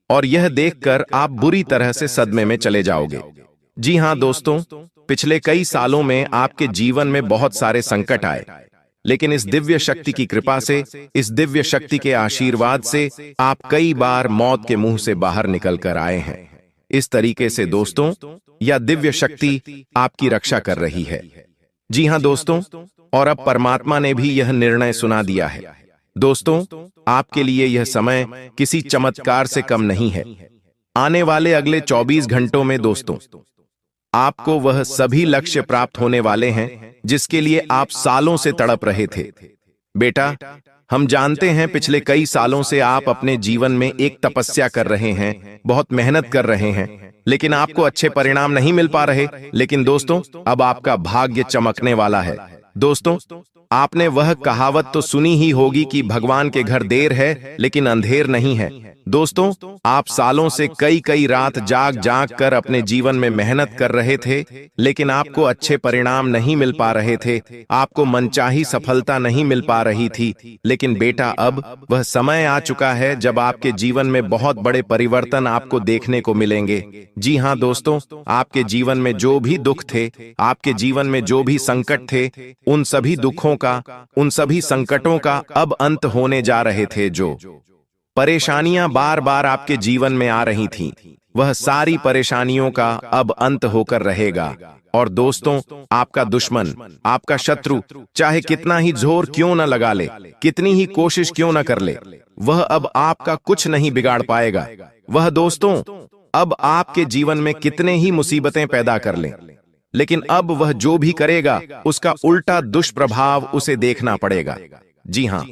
और यह देखकर आप बुरी तरह से सदमे में चले जाओगे। जी हां दोस्तों, पिछले कई सालों में आपके जीवन में बहुत सारे संकट आए, लेकिन इस दिव्य शक्ति की कृपा से, इस दिव्य शक्ति के आशीर्वाद से आप कई बार मौत के मुंह से बाहर निकल कर आए हैं। इस तरीके से दोस्तों यह दिव्य शक्ति आपकी रक्षा कर रही है। जी हां दोस्तों, और अब परमात्मा ने भी यह निर्णय सुना दिया है। दोस्तों आपके लिए यह समय किसी चमत्कार से कम नहीं है। आने वाले अगले 24 घंटों में दोस्तों आपको वह सभी लक्ष्य प्राप्त होने वाले हैं जिसके लिए आप सालों से तड़प रहे थे। बेटा, हम जानते हैं पिछले कई सालों से आप अपने जीवन में एक तपस्या कर रहे हैं, बहुत मेहनत कर रहे हैं, लेकिन आपको अच्छे परिणाम नहीं मिल पा रहे। लेकिन दोस्तों अब आपका भाग्य चमकने वाला है। दोस्तों आपने वह कहावत तो सुनी ही होगी कि भगवान के घर देर है लेकिन अंधेर नहीं है। दोस्तों आप सालों से कई रात जाग जाग कर अपने जीवन में मेहनत कर रहे थे, लेकिन आपको अच्छे परिणाम नहीं मिल पा रहे थे, आपको मनचाही सफलता नहीं मिल पा रही थी। लेकिन बेटा अब वह समय आ चुका है जब आपके जीवन में बहुत बड़े परिवर्तन आपको देखने को मिलेंगे। जी हां दोस्तों, आपके जीवन में जो भी दुख थे, आपके जीवन में जो भी संकट थे, उन सभी दुखों का, उन सभी संकटों का अब अंत होने जा रहे थे। जो परेशानियां बार बार आपके जीवन में आ रही थीं, वह सारी परेशानियों का अब अंत होकर रहेगा। और दोस्तों आपका दुश्मन, आपका शत्रु चाहे कितना ही जोर क्यों न लगा ले, कितनी ही कोशिश क्यों न कर ले, वह अब आपका कुछ नहीं बिगाड़ पाएगा। वह दोस्तों अब आपके जीवन में कितने ही मुसीबतें पैदा कर ले, लेकिन अब वह जो भी करेगा उसका उल्टा दुष्प्रभाव उसे देखना पड़ेगा। जी हां,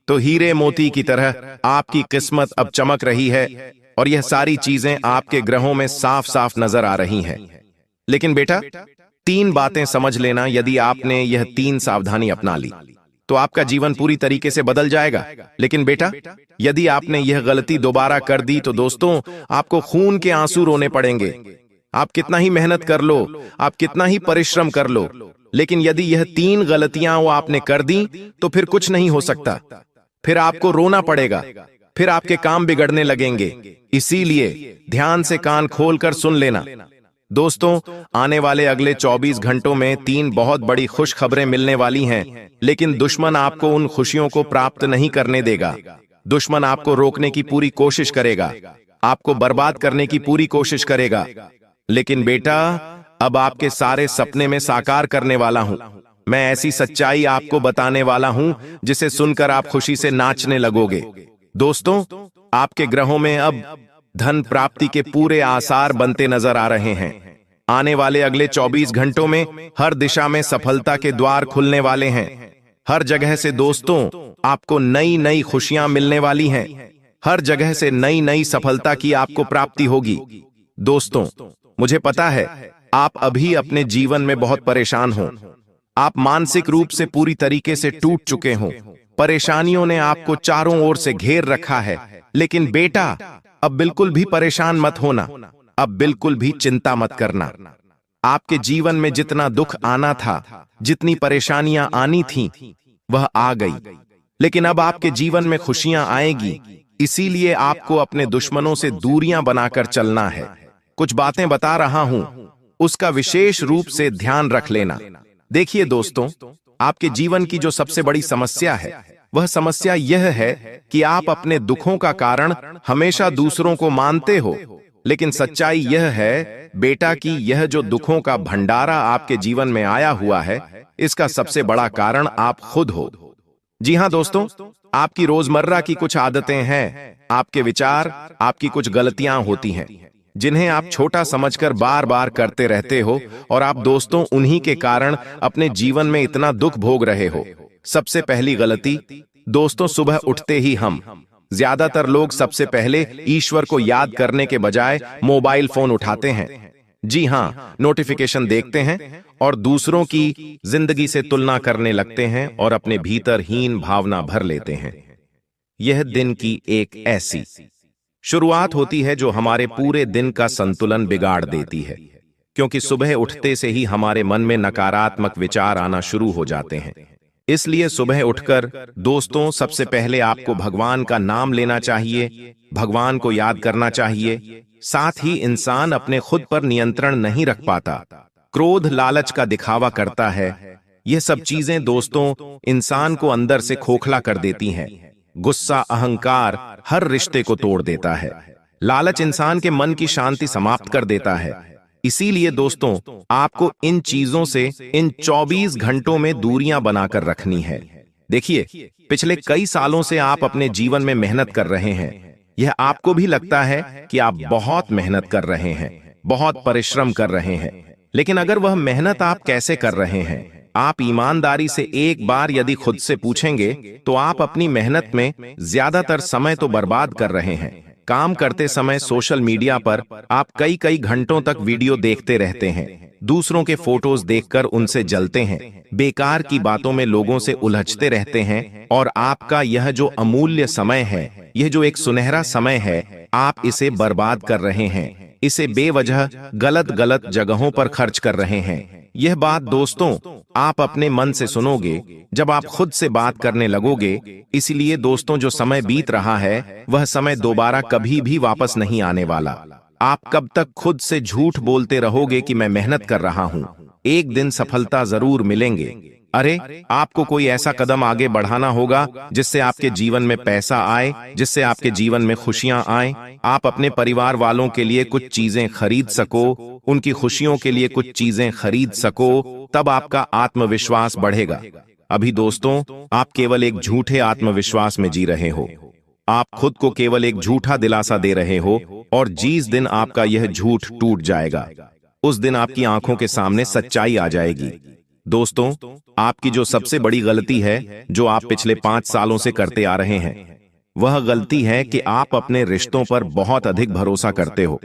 तो हीरे मोती की तरह आपकी किस्मत अब चमक रही है और यह सारी चीजें आपके ग्रहों में साफ साफ नजर आ रही हैं। लेकिन बेटा 3 बातें समझ लेना, यदि आपने यह 3 सावधानी अपना ली तो आपका जीवन पूरी तरीके से बदल जाएगा। लेकिन बेटा यदि आपने यह गलती दोबारा कर दी तो दोस्तों आपको खून के आंसू रोने पड़ेंगे। आप कितना ही मेहनत कर लो, आप कितना ही परिश्रम कर लो, लेकिन यदि यह 3 गलतियां वो आपने कर दी तो फिर कुछ नहीं हो सकता। फिर आपको रोना पड़ेगा, फिर आपके काम बिगड़ने लगेंगे। इसीलिए ध्यान से कान खोलकर सुन लेना। दोस्तों, आने वाले अगले 24 घंटों में 3 बहुत बड़ी खुश खबरें मिलने वाली हैं, लेकिन दुश्मन आपको उन खुशियों को प्राप्त नहीं करने देगा। दुश्मन आपको रोकने की पूरी कोशिश करेगा, आपको बर्बाद करने की पूरी कोशिश करेगा। लेकिन बेटा, अब आपके सारे सपने में साकार करने वाला हूं। मैं ऐसी सच्चाई आपको बताने वाला हूं जिसे सुनकर आप खुशी से नाचने लगोगे। दोस्तों, आपके ग्रहों में अब धन प्राप्ति के पूरे आसार बनते नजर आ रहे हैं। आने वाले अगले 24 घंटों में हर दिशा में सफलता के द्वार खुलने वाले हैं। हर जगह से दोस्तों आपको नई नई खुशियां मिलने वाली हैं। हर जगह से नई नई सफलता की आपको प्राप्ति होगी। दोस्तों, मुझे पता है आप अभी अपने जीवन में बहुत परेशान हो। आप मानसिक रूप से पूरी तरीके से टूट चुके हो। परेशानियों ने आपको चारों ओर से घेर रखा है। लेकिन बेटा, अब बिल्कुल भी परेशान मत होना, अब बिल्कुल भी चिंता मत करना। आपके जीवन में जितना दुख आना था, जितनी परेशानियां आनी थीं, वह आ गई। लेकिन अब आपके जीवन में खुशियां आएगी। इसीलिए आपको अपने दुश्मनों से दूरियां बनाकर चलना है। कुछ बातें बता रहा हूं, उसका विशेष रूप से ध्यान रख लेना। देखिए दोस्तों, आपके जीवन की जो सबसे बड़ी समस्या है, वह समस्या यह है कि आप अपने दुखों का कारण हमेशा दूसरों को मानते हो। लेकिन सच्चाई यह है बेटा कि यह जो दुखों का भंडारा आपके जीवन में आया हुआ है, इसका सबसे बड़ा कारण आप खुद हो। जी हां दोस्तों, आपकी रोजमर्रा की कुछ आदतें हैं, आपके विचार, आपकी कुछ गलतियां होती हैं, जिन्हें आप छोटा समझकर बार बार करते रहते हो, और आप दोस्तों उन्हीं के कारण अपने जीवन में इतना दुख भोग रहे हो। सबसे पहली गलती दोस्तों, सुबह उठते ही हम ज्यादातर लोग सबसे पहले ईश्वर को याद करने के बजाय मोबाइल फोन उठाते हैं। जी हां, नोटिफिकेशन देखते हैं और दूसरों की जिंदगी से तुलना करने लगते हैं और अपने भीतर हीन भावना भर लेते हैं। यह दिन की एक ऐसी शुरुआत होती है जो हमारे पूरे दिन का संतुलन बिगाड़ देती है, क्योंकि सुबह उठते से ही हमारे मन में नकारात्मक विचार आना शुरू हो जाते हैं। इसलिए सुबह उठकर दोस्तों सबसे पहले आपको भगवान का नाम लेना चाहिए, भगवान को याद करना चाहिए। साथ ही इंसान अपने खुद पर नियंत्रण नहीं रख पाता, क्रोध लालच का दिखावा करता है। यह सब चीजें दोस्तों इंसान को अंदर से खोखला कर देती हैं। गुस्सा, अहंकार हर रिश्ते को तोड़ देता है। लालच इंसान के मन की शांति समाप्त कर देता है। इसीलिए दोस्तों आपको इन चीजों से इन 24 घंटों में दूरियां बनाकर रखनी है। देखिए, पिछले कई सालों से आप अपने जीवन में मेहनत कर रहे हैं। यह आपको भी लगता है कि आप बहुत मेहनत कर रहे हैं, बहुत परिश्रम कर रहे हैं। लेकिन अगर वह मेहनत आप कैसे कर रहे हैं, आप ईमानदारी से एक बार यदि खुद से पूछेंगे, तो आप अपनी मेहनत में ज्यादातर समय तो बर्बाद कर रहे हैं। काम करते समय सोशल मीडिया पर आप कई कई घंटों तक वीडियो देखते रहते हैं, दूसरों के फोटोज देखकर उनसे जलते हैं, बेकार की बातों में लोगों से उलझते रहते हैं, और आपका यह जो अमूल्य समय है, यह जो एक सुनहरा समय है, आप इसे बर्बाद कर रहे हैं। इसे बेवजह गलत गलत जगहों पर खर्च कर रहे हैं। यह बात दोस्तों आप अपने मन से सुनोगे जब आप खुद से बात करने लगोगे। इसलिए दोस्तों जो समय बीत रहा है, वह समय दोबारा कभी भी वापस नहीं आने वाला। आप कब तक खुद से झूठ बोलते रहोगे कि मैं मेहनत कर रहा हूं, एक दिन सफलता जरूर मिलेंगे। अरे, आपको कोई ऐसा कदम आगे बढ़ाना होगा जिससे आपके जीवन में पैसा आए, जिससे आपके जीवन में खुशियां आए, आप अपने परिवार वालों के लिए कुछ चीजें खरीद सको, उनकी खुशियों के लिए कुछ चीजें खरीद सको, तब आपका आत्मविश्वास बढ़ेगा। अभी दोस्तों आप केवल एक झूठे आत्मविश्वास में जी रहे हो। आप खुद को केवल एक झूठा दिलासा दे रहे हो, और जिस दिन आपका यह झूठ टूट जाएगा, उस दिन आपकी आंखों के सामने सच्चाई आ जाएगी। दोस्तों आपकी जो सबसे बड़ी गलती है, जो आप पिछले 5 सालों से करते आ रहे हैं, वह गलती है कि आप अपने रिश्तों पर बहुत अधिक भरोसा करते हो।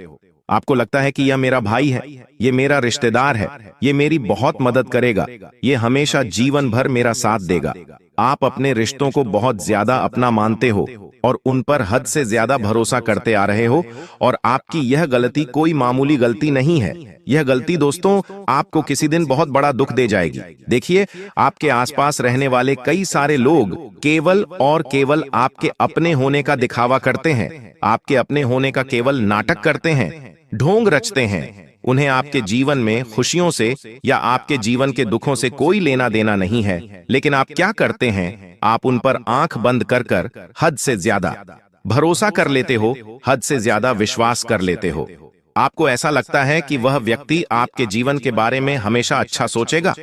आपको लगता है कि यह मेरा भाई है, ये मेरा रिश्तेदार है, ये मेरी बहुत मदद करेगा, ये हमेशा जीवन भर मेरा साथ देगा। आप अपने रिश्तों को बहुत ज्यादा अपना मानते हो और उन पर हद से ज्यादा भरोसा करते आ रहे हो, और आपकी यह गलती कोई मामूली गलती नहीं है। यह गलती दोस्तों आपको किसी दिन बहुत बड़ा दुख दे जाएगी। देखिए, आपके आसपास रहने वाले कई सारे लोग केवल और केवल आपके अपने होने का दिखावा करते हैं, आपके अपने होने का केवल नाटक करते हैं, ढोंग रचते हैं। उन्हें आपके जीवन में खुशियों से या आपके जीवन के दुखों से कोई लेना देना नहीं है, लेकिन आप क्या करते हैं? आप उन पर आंख बंद कर कर हद से ज्यादा भरोसा कर लेते हो, हद से ज्यादा विश्वास कर लेते हो। आपको ऐसा लगता है कि वह व्यक्ति आपके जीवन के बारे में हमेशा अच्छा सोचेगा,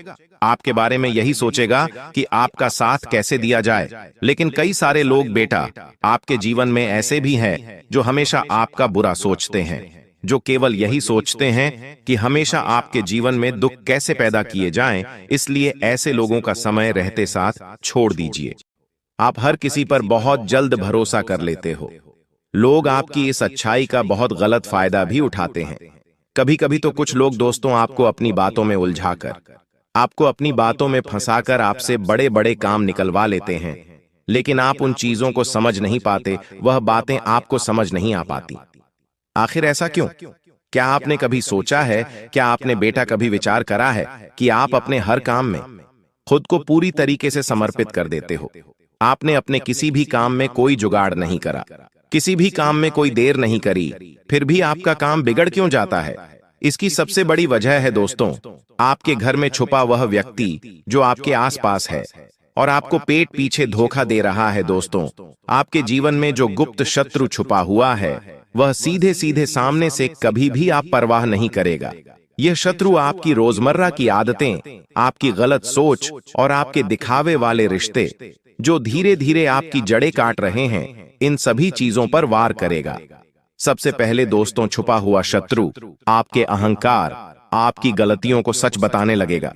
आपके बारे में यही सोचेगा कि आपका साथ कैसे दिया जाए। लेकिन कई सारे लोग बेटा आपके जीवन में ऐसे भी हैं जो हमेशा आपका बुरा सोचते हैं, जो केवल यही सोचते हैं कि हमेशा आपके जीवन में दुख कैसे पैदा किए जाएं। इसलिए ऐसे लोगों का समय रहते साथ छोड़ दीजिए। आप हर किसी पर बहुत जल्द भरोसा कर लेते हो। लोग आपकी इस अच्छाई का बहुत गलत फायदा भी उठाते हैं। कभी कभी तो कुछ लोग दोस्तों आपको अपनी बातों में उलझाकर, आपको अपनी बातों में फंसाकर आपसे बड़े बड़े काम निकलवा लेते हैं, लेकिन आप उन चीजों को समझ नहीं पाते, वह बातें आपको समझ नहीं आ पाती। आखिर ऐसा क्यों? क्या आपने कभी सोचा है, क्या आपने बेटा कभी विचार करा है कि आप अपने हर काम में खुद को पूरी तरीके से समर्पित कर देते हो? आपने अपने किसी भी काम में कोई जुगाड़ नहीं करा, किसी भी काम में कोई देर नहीं करी, फिर भी आपका काम बिगड़ क्यों जाता है? इसकी सबसे बड़ी वजह है दोस्तों, आपके घर में छुपा वह व्यक्ति जो आपके आसपास है और आपको पेट पीछे धोखा दे रहा है। दोस्तों, आपके जीवन में जो गुप्त शत्रु छुपा हुआ है, वह सीधे सीधे सामने से कभी भी आप परवाह नहीं करेगा। यह शत्रु आपकी रोजमर्रा की आदतें, आपकी गलत सोच और आपके दिखावे वाले रिश्ते, जो धीरे धीरे आपकी जड़ें काट रहे हैं, इन सभी चीजों पर वार करेगा। सबसे पहले दोस्तों, छुपा हुआ शत्रु आपके अहंकार, आपकी गलतियों को सच बताने लगेगा।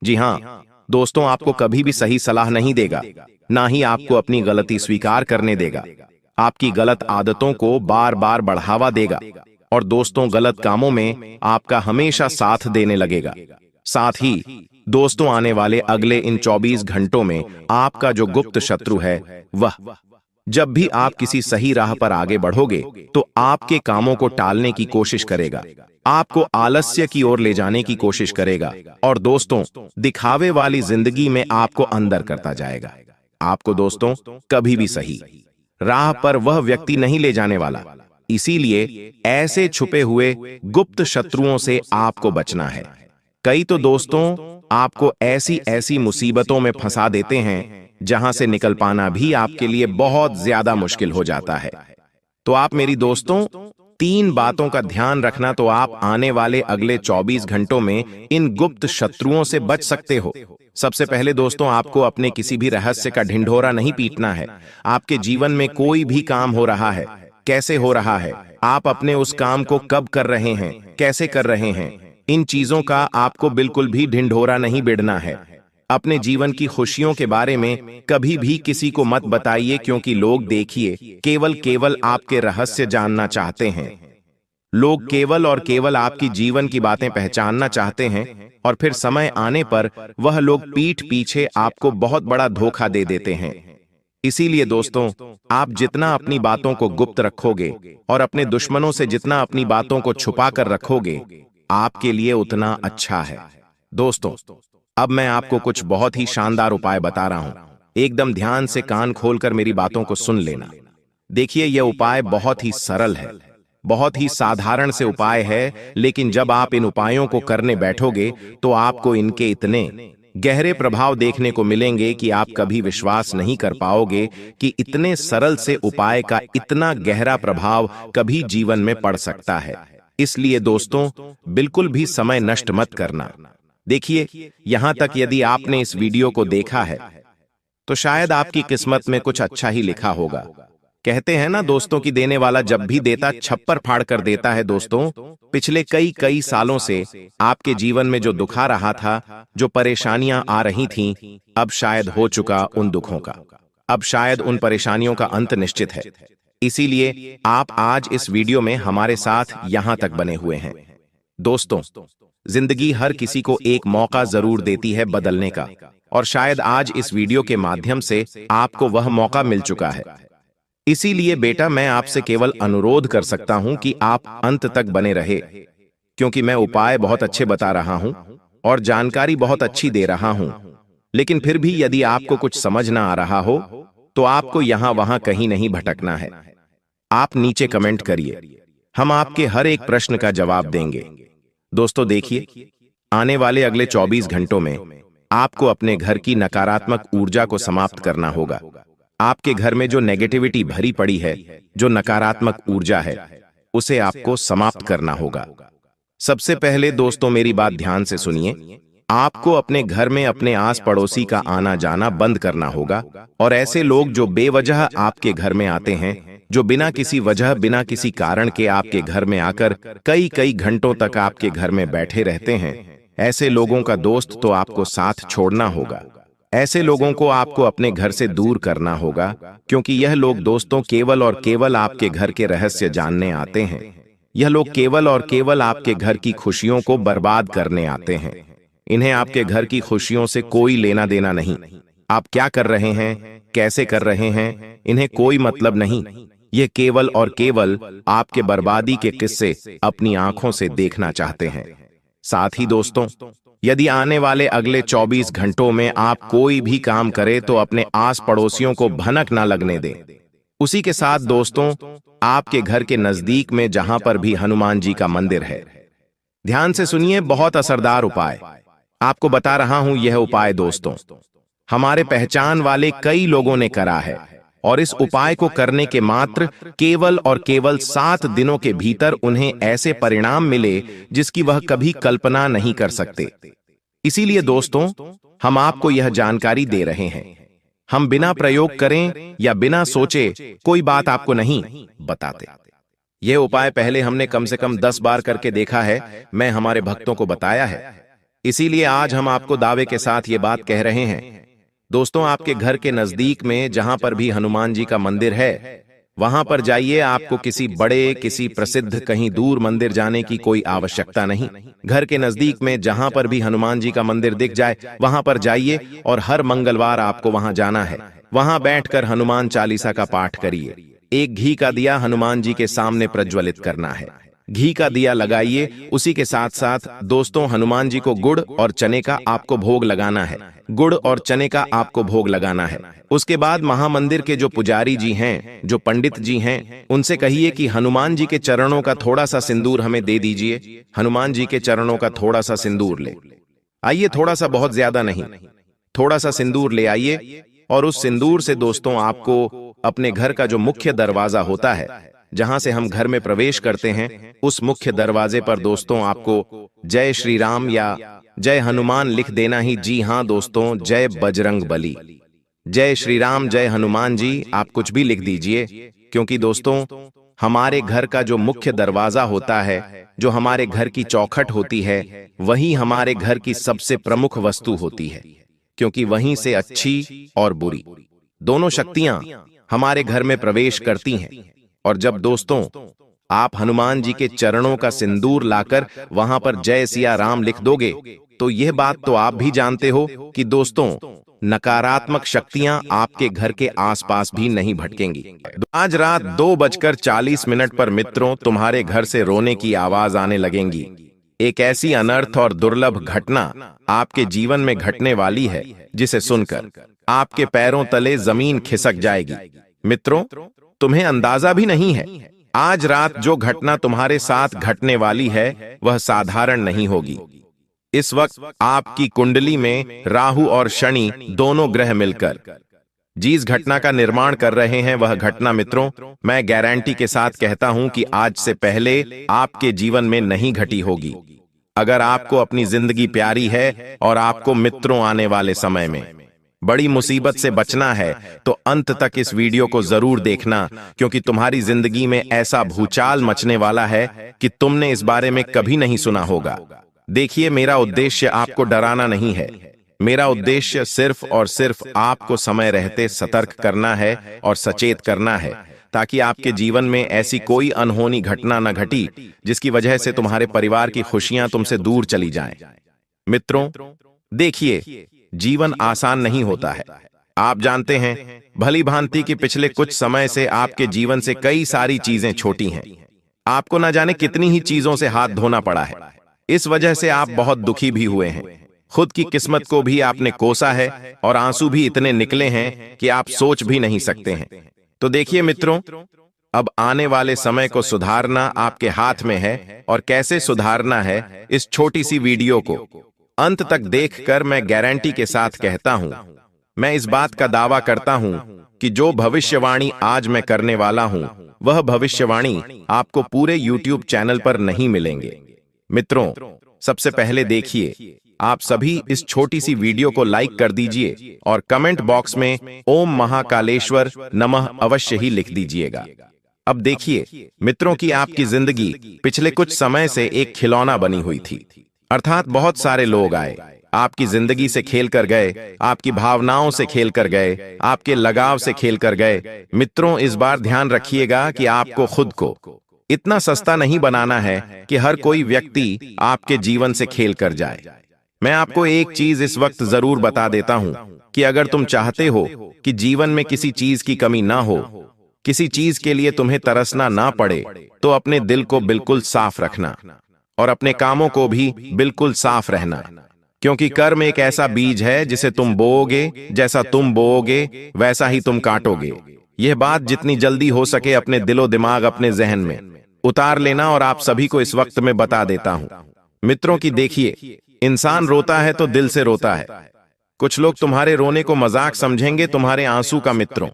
जी हाँ दोस्तों, आपको कभी भी सही सलाह नहीं देगा, ना ही आपको अपनी गलती स्वीकार करने देगा। आपकी गलत आदतों को बार बार बढ़ावा देगा और दोस्तों गलत कामों में आपका हमेशा साथ देने लगेगा। साथ ही दोस्तों, आने वाले अगले इन 24 घंटों में आपका जो गुप्त शत्रु है, वह जब भी आप किसी सही राह पर आगे बढ़ोगे तो आपके कामों को टालने की कोशिश करेगा, आपको आलस्य की ओर ले जाने की कोशिश करेगा और दोस्तों दिखावे वाली जिंदगी में आपको अंदर करता जाएगा। आपको दोस्तों कभी भी सही राह पर वह व्यक्ति नहीं ले जाने वाला। इसीलिए ऐसे छुपे हुए गुप्त शत्रुओं से आपको बचना है। कई तो दोस्तों आपको ऐसी ऐसी मुसीबतों में फंसा देते हैं जहां से निकल पाना भी आपके लिए बहुत ज्यादा मुश्किल हो जाता है। तो आप मेरी दोस्तों 3 बातों का ध्यान रखना, तो आप आने वाले अगले 24 घंटों में इन गुप्त शत्रुओं से बच सकते हो। सबसे पहले दोस्तों, आपको अपने किसी भी रहस्य का ढिंढोरा नहीं पीटना है। आपके जीवन में कोई भी काम हो रहा है, कैसे हो रहा है, आप अपने उस काम को कब कर रहे हैं, कैसे कर रहे हैं, इन चीजों का आपको बिल्कुल भी ढिंढोरा नहीं बिड़ना है। अपने जीवन की खुशियों के बारे में कभी भी किसी को मत बताइए, क्योंकि लोग देखिए केवल आपके रहस्य जानना चाहते हैं। लोग केवल और केवल आपकी जीवन की बातें पहचानना चाहते हैं और फिर समय आने पर वह लोग पीठ पीछे आपको बहुत बड़ा धोखा दे देते हैं। इसीलिए दोस्तों, आप जितना अपनी बातों को गुप्त रखोगे और अपने दुश्मनों से जितना अपनी बातों को छुपा कर रखोगे, आपके लिए उतना अच्छा है। दोस्तों, अब मैं आपको कुछ बहुत ही शानदार उपाय बता रहा हूं। एकदम ध्यान से कान खोलकर मेरी बातों को सुन लेना। देखिए, यह उपाय बहुत ही सरल है, बहुत ही साधारण से उपाय है, लेकिन जब आप इन उपायों को करने बैठोगे तो आपको इनके इतने गहरे प्रभाव देखने को मिलेंगे कि आप कभी विश्वास नहीं कर पाओगे कि इतने सरल से उपाय का इतना गहरा प्रभाव कभी जीवन में पड़ सकता है। इसलिए दोस्तों, बिल्कुल भी समय नष्ट मत करना। देखिए, यहां तक यदि आपने इस वीडियो को देखा है तो शायद आपकी किस्मत में कुछ अच्छा ही लिखा होगा। कहते हैं ना दोस्तों कि देने वाला जब भी देता छप्पर फाड़ कर देता है। दोस्तों, पिछले कई सालों से आपके जीवन में जो दुख आ रहा था, जो परेशानियां आ रही थीं, अब शायद हो चुका उन दुखों का, अब शायद उन परेशानियों का अंत निश्चित है। इसीलिए आप आज इस वीडियो में हमारे साथ यहां तक बने हुए हैं। दोस्तों, जिंदगी हर किसी को एक मौका जरूर देती है बदलने का, और शायद आज इस वीडियो के माध्यम से आपको वह मौका मिल चुका है। इसीलिए बेटा मैं आपसे केवल अनुरोध कर सकता हूं कि आप अंत तक बने रहे, क्योंकि मैं उपाय बहुत अच्छे बता रहा हूं और जानकारी बहुत अच्छी दे रहा हूं। लेकिन फिर भी यदि आपको कुछ समझ ना आ रहा हो तो आपको यहां वहां कहीं नहीं भटकना है। आप नीचे कमेंट करिए, हम आपके हर एक प्रश्न का जवाब देंगे। दोस्तों देखिए, आने वाले अगले 24 घंटों में आपको अपने घर की नकारात्मक ऊर्जा को समाप्त करना होगा। आपके घर में जो नेगेटिविटी भरी पड़ी है, जो नकारात्मक ऊर्जा है, उसे आपको समाप्त करना होगा। सबसे पहले दोस्तों मेरी बात ध्यान से सुनिए। आपको अपने घर में अपने आस पड़ोसी का आना जाना बंद करना होगा और ऐसे लोग जो बेवजह आपके घर में आते हैं, जो बिना किसी वजह बिना किसी कारण के आपके घर में आकर कई कई घंटों तक आपके घर में बैठे रहते हैं, ऐसे लोगों का दोस्त तो आपको साथ छोड़ना होगा। ऐसे लोगों को आपको अपने घर से दूर करना होगा, क्योंकि यह लोग दोस्तों केवल और केवल आपके घर के रहस्य जानने आते हैं। यह लोग केवल और केवल आपके घर की खुशियों को बर्बाद करने आते हैं। इन्हें आपके घर की खुशियों से कोई लेना देना नहीं। आप क्या कर रहे हैं, कैसे कर रहे हैं, इन्हें कोई मतलब नहीं। ये केवल और केवल आपके बर्बादी के किस्से अपनी आंखों से देखना चाहते हैं। साथ ही दोस्तों, यदि आने वाले अगले 24 घंटों में आप कोई भी काम करें तो अपने आस पड़ोसियों को भनक ना लगने दें। उसी के साथ दोस्तों, आपके घर के नजदीक में जहां पर भी हनुमान जी का मंदिर है, ध्यान से सुनिए, बहुत असरदार उपाय आपको बता रहा हूं। यह उपाय दोस्तों हमारे पहचान वाले कई लोगों ने करा है और इस उपाय को करने के मात्र केवल और केवल 7 दिनों के भीतर उन्हें ऐसे परिणाम मिले जिसकी वह कभी कल्पना नहीं कर सकते। इसीलिए दोस्तों हम आपको यह जानकारी दे रहे हैं। हम बिना प्रयोग करें या बिना सोचे कोई बात आपको नहीं बताते। यह उपाय पहले हमने कम से कम 10 बार करके देखा है, मैं हमारे भक्तों को बताया है। इसीलिए आज हम आपको दावे के साथ ये बात कह रहे हैं। दोस्तों आपके घर के नजदीक में जहां पर भी हनुमान जी का मंदिर है, वहां पर जाइए। आपको किसी बड़े, किसी प्रसिद्ध, कहीं दूर मंदिर जाने की कोई आवश्यकता नहीं। घर के नजदीक में जहां पर भी हनुमान जी का मंदिर दिख जाए वहां पर जाइए और हर मंगलवार आपको वहां जाना है। वहां बैठकर हनुमान चालीसा का पाठ करिए। एक घी का दिया हनुमान जी के सामने प्रज्वलित करना है। घी का दिया लगाइए। उसी के साथ साथ दोस्तों हनुमान जी को गुड़ और चने का आपको भोग लगाना है। गुड़ और चने का आपको भोग लगाना है। उसके बाद महामंदिर के जो पुजारी जी हैं, जो पंडित जी हैं, उनसे कहिए कि हनुमान जी के चरणों का थोड़ा सा सिंदूर हमें दे दीजिए। हनुमान जी के चरणों का थोड़ा सा सिंदूर ले आइए, थोड़ा सा, बहुत ज्यादा नहीं, थोड़ा सा सिंदूर ले आइए। और उस सिंदूर से दोस्तों आपको अपने घर का जो मुख्य दरवाजा होता है, जहां से हम घर में प्रवेश करते हैं, उस मुख्य दरवाजे पर दोस्तों आपको जय श्री राम या जय हनुमान लिख देना ही। जी हां दोस्तों, जय बजरंग बली, जय श्री राम, जय हनुमान जी, आप कुछ भी लिख दीजिए। क्योंकि दोस्तों हमारे घर का जो मुख्य दरवाजा होता है, जो हमारे घर की चौखट होती है, वही हमारे घर की सबसे प्रमुख वस्तु होती है। क्योंकि वहीं से अच्छी और बुरी दोनों शक्तियां हमारे घर में प्रवेश करती हैं। और जब दोस्तों आप हनुमान जी के चरणों का सिंदूर लाकर वहां पर जय सिया राम लिख दोगे, तो यह बात तो आप भी जानते हो कि दोस्तों नकारात्मक शक्तियां आपके घर के आसपास भी नहीं भटकेंगी। आज रात 2:40 पर मित्रों तुम्हारे घर से रोने की आवाज आने लगेंगी। एक ऐसी अनर्थ और दुर्लभ घटना आपके जीवन में घटने वाली है जिसे सुनकर आपके पैरों तले जमीन खिसक जाएगी। मित्रों तुम्हें अंदाजा भी नहीं है, आज रात जो घटना तुम्हारे साथ घटने वाली है वह साधारण नहीं होगी। इस वक्त आपकी कुंडली में राहु और शनि दोनों ग्रह मिलकर जिस घटना का निर्माण कर रहे हैं, वह घटना मित्रों मैं गारंटी के साथ कहता हूं कि आज से पहले आपके जीवन में नहीं घटी होगी। अगर आपको अपनी जिंदगी प्यारी है और आपको मित्रों आने वाले समय में बड़ी मुसीबत से बचना है, तो अंत तक इस वीडियो को जरूर देखना, क्योंकि तुम्हारी जिंदगी में ऐसा भूचाल मचने वाला है कि तुमने इस बारे में कभी नहीं सुना होगा। देखिए, मेरा उद्देश्य आपको डराना नहीं है। मेरा उद्देश्य सिर्फ और सिर्फ आपको समय रहते सतर्क करना है और सचेत करना है, ताकि आपके जीवन में ऐसी कोई अनहोनी घटना न घटी जिसकी वजह से तुम्हारे परिवार की खुशियां तुमसे दूर चली जाएं। मित्रों देखिए, जीवन आसान नहीं होता है। आप जानते हैं भली भांति कि पिछले कुछ समय से आपके जीवन से कई सारी चीजें छोटी हैं। आपको न जाने कितनी ही चीजों से हाथ धोना पड़ा है। इस वजह से आप बहुत दुखी भी हुए हैं। खुद की किस्मत को भी आपने कोसा है और आंसू भी इतने निकले हैं कि आप सोच भी नहीं सकते हैं। तो देखिए मित्रों, अब आने वाले समय को सुधारना आपके हाथ में है, और कैसे सुधारना है इस छोटी सी वीडियो को अंत तक देखकर मैं गारंटी के साथ कहता हूं, मैं इस बात का दावा करता हूं कि जो भविष्यवाणी आज मैं करने वाला हूं वह भविष्यवाणी आपको पूरे YouTube चैनल पर नहीं मिलेंगे। मित्रों, सबसे पहले देखिए, आप सभी इस छोटी सी वीडियो को लाइक कर दीजिए और कमेंट बॉक्स में ओम महाकालेश्वर नमः अवश्य ही लिख दीजिएगा। अब देखिए मित्रों कि आपकी जिंदगी पिछले कुछ समय से एक खिलौना बनी हुई थी, अर्थात बहुत सारे लोग आए, आपकी जिंदगी से खेल कर गए, आपकी भावनाओं से खेल कर गए, आपके लगाव से खेल कर गए। मित्रों, इस बार ध्यान रखिएगा कि आपको खुद को इतना सस्ता नहीं बनाना है कि हर कोई व्यक्ति आपके जीवन से खेल कर जाए। मैं आपको एक चीज इस वक्त जरूर बता देता हूं कि अगर तुम चाहते हो कि जीवन में किसी चीज की कमी ना हो, किसी चीज के लिए तुम्हें तरसना ना पड़े, तो अपने दिल को बिल्कुल साफ रखना और अपने कामों को भी बिल्कुल साफ रहना, क्योंकि कर्म एक ऐसा बीज है जिसे तुम बोओगे, जैसा तुम बोओगे वैसा ही तुम काटोगे। यह बात जितनी जल्दी हो सके अपने दिलो दिमाग, अपने जहन में उतार लेना, और आप सभी को इस वक्त में बता देता हूं मित्रों कि देखिए, इंसान रोता है तो दिल से रोता है। कुछ लोग तुम्हारे रोने को मजाक समझेंगे, तुम्हारे आंसू का मित्रों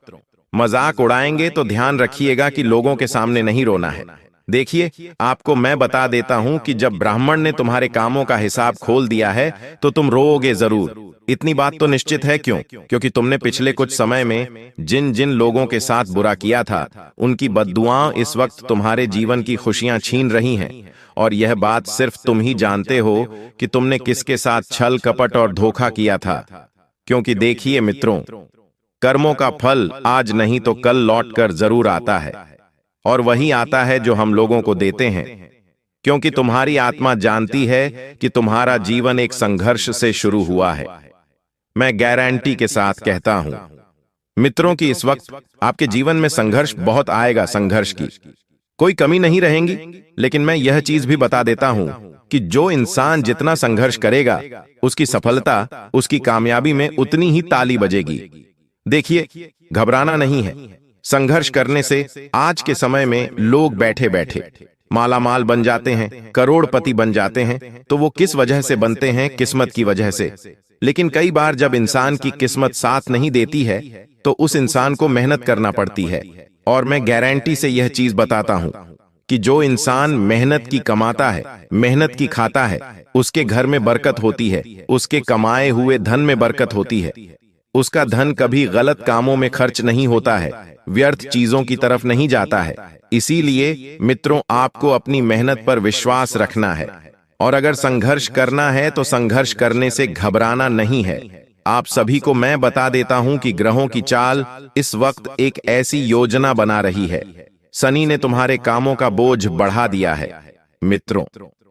मजाक उड़ाएंगे, तो ध्यान रखिएगा कि लोगों के सामने नहीं रोना है। देखिए, आपको मैं बता देता हूं कि जब ब्राह्मण ने तुम्हारे कामों का हिसाब खोल दिया है तो तुम रोओगे जरूर। इतनी बात तो निश्चित है। क्यों? क्योंकि तुमने पिछले कुछ समय में जिन जिन लोगों के साथ बुरा किया था, उनकी बद्दुआएं इस वक्त तुम्हारे जीवन की खुशियां छीन रही हैं, और यह बात सिर्फ तुम ही जानते हो कि तुमने किसके साथ छल कपट और धोखा किया था। क्योंकि देखिए मित्रों, कर्मों का फल आज नहीं तो कल लौट कर जरूर आता है, और वही आता है जो हम लोगों को देते हैं। क्योंकि तुम्हारी आत्मा जानती है कि तुम्हारा जीवन एक संघर्ष से शुरू हुआ है। मैं गारंटी के साथ कहता हूं मित्रों कि इस वक्त आपके जीवन में संघर्ष बहुत आएगा, संघर्ष की कोई कमी नहीं रहेगी। लेकिन मैं यह चीज भी बता देता हूं कि जो इंसान जितना संघर्ष करेगा, उसकी सफलता, उसकी कामयाबी में उतनी ही ताली बजेगी। देखिए, घबराना नहीं है। संघर्ष करने से आज के समय में लोग बैठे बैठे मालामाल बन जाते हैं, करोड़पति बन जाते हैं। तो वो किस वजह से बनते हैं? किस्मत की वजह से। लेकिन कई बार जब इंसान की किस्मत साथ नहीं देती है तो उस इंसान को मेहनत करना पड़ती है। और मैं गारंटी से यह चीज बताता हूं कि जो इंसान मेहनत की कमाता है, मेहनत की खाता है, उसके घर में बरकत होती है, उसके कमाए हुए धन में बरकत होती है। उसका धन कभी गलत कामों में खर्च नहीं होता है, व्यर्थ चीजों की तरफ नहीं जाता है। इसीलिए मित्रों, आपको अपनी मेहनत पर विश्वास रखना है, और अगर संघर्ष करना है तो संघर्ष करने से घबराना नहीं है। आप सभी को मैं बता देता हूं कि ग्रहों की चाल इस वक्त एक ऐसी योजना बना रही है। शनि ने तुम्हारे कामों का बोझ बढ़ा दिया है मित्रों,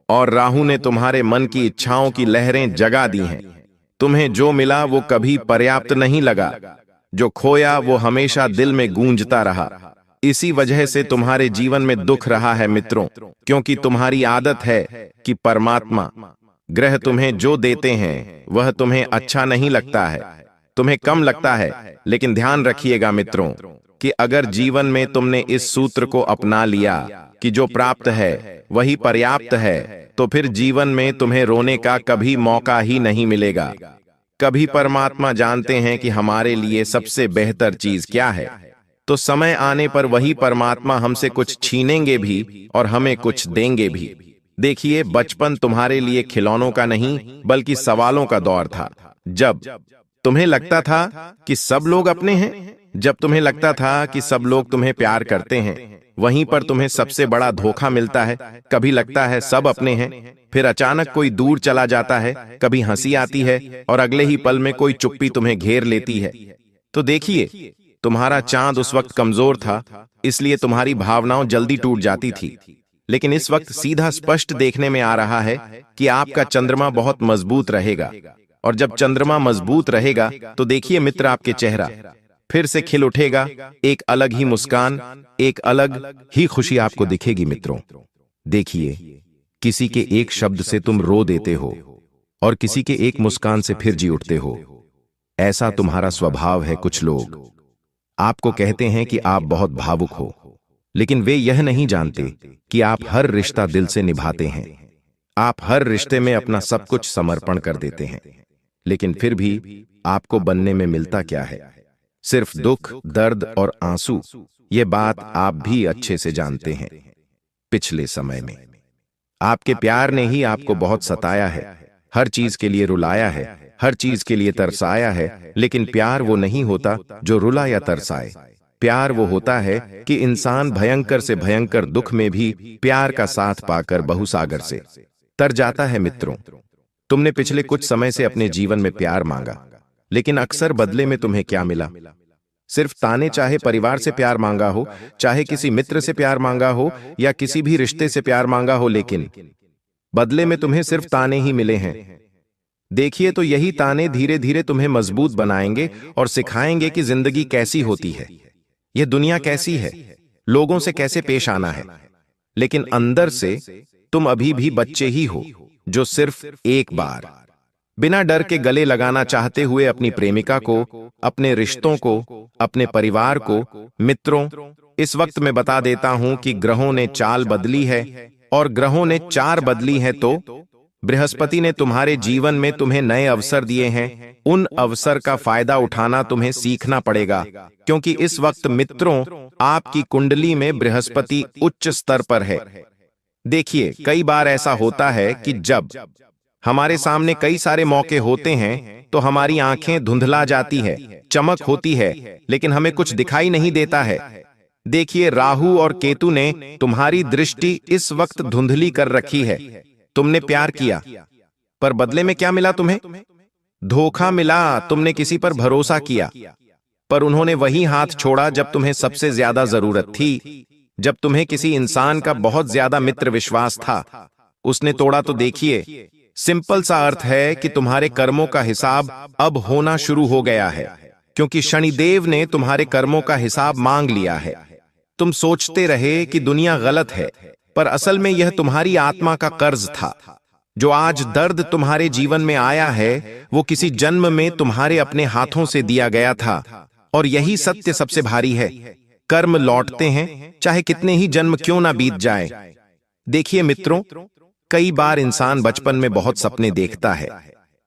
और राहु ने तुम्हारे मन की इच्छाओं की लहरें जगा दी हैं। तुम्हें जो मिला वो कभी पर्याप्त नहीं लगा, जो खोया वो हमेशा दिल में गूंजता रहा। इसी वजह से तुम्हारे जीवन में दुख रहा है मित्रों, क्योंकि तुम्हारी आदत है कि परमात्मा, ग्रह तुम्हें जो देते हैं वह तुम्हें अच्छा नहीं लगता है, तुम्हें कम लगता है। लेकिन ध्यान रखिएगा मित्रों कि अगर जीवन में तुमने इस सूत्र को अपना लिया कि जो प्राप्त है वही पर्याप्त है, तो फिर जीवन में तुम्हें रोने का कभी मौका ही नहीं मिलेगा। कभी परमात्मा जानते हैं कि हमारे लिए सबसे बेहतर चीज क्या है, तो समय आने पर वही परमात्मा हमसे कुछ छीनेंगे भी और हमें कुछ देंगे भी। देखिए, बचपन तुम्हारे लिए खिलौनों का नहीं बल्कि सवालों का दौर था। जब तुम्हें लगता था कि सब लोग अपने हैं, जब तुम्हें लगता था कि सब लोग तुम्हें प्यार करते हैं, वहीं पर तुम्हें सबसे बड़ा धोखा मिलता है। कभी लगता है सब अपने हैं, फिर अचानक कोई दूर चला जाता है। कभी हंसी आती है और अगले ही पल में कोई चुप्पी तुम्हें घेर लेती है। तो देखिए, तुम्हारा चांद उस वक्त कमजोर था, इसलिए तुम्हारी भावनाएं जल्दी टूट जाती थी। लेकिन इस वक्त सीधा स्पष्ट देखने में आ रहा है कि आपका चंद्रमा बहुत मजबूत रहेगा। और जब चंद्रमा मजबूत रहेगा तो देखिए मित्र, आपके चेहरा फिर से खिल उठेगा, एक अलग ही मुस्कान, एक अलग ही खुशी आपको दिखेगी मित्रों। देखिए, किसी के एक शब्द से तुम रो देते हो और किसी के एक मुस्कान से फिर जी उठते हो। ऐसा तुम्हारा स्वभाव है। कुछ लोग आपको कहते हैं कि आप बहुत भावुक हो, लेकिन वे यह नहीं जानते कि आप हर रिश्ता दिल से निभाते हैं। आप हर रिश्ते में अपना सब कुछ समर्पण कर देते हैं, लेकिन फिर भी आपको बनने में मिलता क्या है? सिर्फ दुख, दर्द और आंसू। ये बात आप भी अच्छे से जानते हैं। पिछले समय में आपके प्यार ने ही आपको बहुत सताया है, हर चीज के लिए रुलाया है, हर चीज के लिए तरसाया है। लेकिन प्यार वो नहीं होता जो रुला या तरसाए। प्यार वो होता है कि इंसान भयंकर से भयंकर दुख में भी प्यार का साथ पाकर बहुसागर से तर जाता है। मित्रों, तुमने पिछले कुछ समय से अपने जीवन में प्यार मांगा, लेकिन अक्सर बदले में तुम्हें क्या मिला? सिर्फ ताने। चाहे परिवार से प्यार मांगा हो, चाहे किसी मित्र से प्यार मांगा हो या किसी भी रिश्ते से प्यार मांगा हो, लेकिन बदले में तुम्हें सिर्फ ताने ही मिले हैं। देखिए, तो यही ताने धीरे धीरे तुम्हें मजबूत बनाएंगे और सिखाएंगे कि जिंदगी कैसी होती है, यह दुनिया कैसी है, लोगों से कैसे पेश आना है। लेकिन अंदर से तुम अभी भी बच्चे ही हो, जो सिर्फ एक बार बिना डर के गले लगाना चाहते हुए अपनी प्रेमिका को, अपने रिश्तों को, अपने परिवार को। मित्रों, इस वक्त मैं बता देता हूं कि ग्रहों ने चाल बदली है, और ग्रहों ने चार बदली है। तो बृहस्पति ने तुम्हारे जीवन में तुम्हें नए अवसर दिए हैं। उन अवसर का फायदा उठाना तुम्हें सीखना पड़ेगा, क्योंकि इस वक्त मित्रों आपकी कुंडली में बृहस्पति उच्च स्तर पर है। देखिए, कई बार ऐसा होता है कि जब हमारे सामने कई सारे मौके होते हैं तो हमारी आंखें धुंधला जाती है, चमक होती है, लेकिन हमें कुछ दिखाई नहीं देता है। देखिए, राहु और केतु ने तुम्हारी दृष्टि इस वक्त धुंधली कर रखी है। तुमने प्यार किया, पर बदले में क्या मिला तुम्हें? धोखा मिला। तुमने किसी पर भरोसा किया, पर उन्होंने वही हाथ छोड़ा जब तुम्हें सबसे ज्यादा जरूरत थी। जब तुम्हें किसी इंसान का बहुत ज्यादा मित्र विश्वास था, उसने तोड़ा। तो देखिए, सिंपल सा अर्थ है कि तुम्हारे कर्मों का हिसाब अब होना शुरू हो गया है, क्योंकि शनिदेव ने तुम्हारे कर्मों का हिसाब मांग लिया है। तुम सोचते रहे कि दुनिया गलत है, पर असल में यह तुम्हारी आत्मा का कर्ज था। जो आज दर्द तुम्हारे जीवन में आया है, वो किसी जन्म में तुम्हारे अपने हाथों से दिया गया था। और यही सत्य सबसे भारी है। कर्म लौटते हैं, चाहे कितने ही जन्म क्यों ना बीत जाए। देखिए मित्रों, कई बार इंसान बचपन में बहुत सपने देखता है।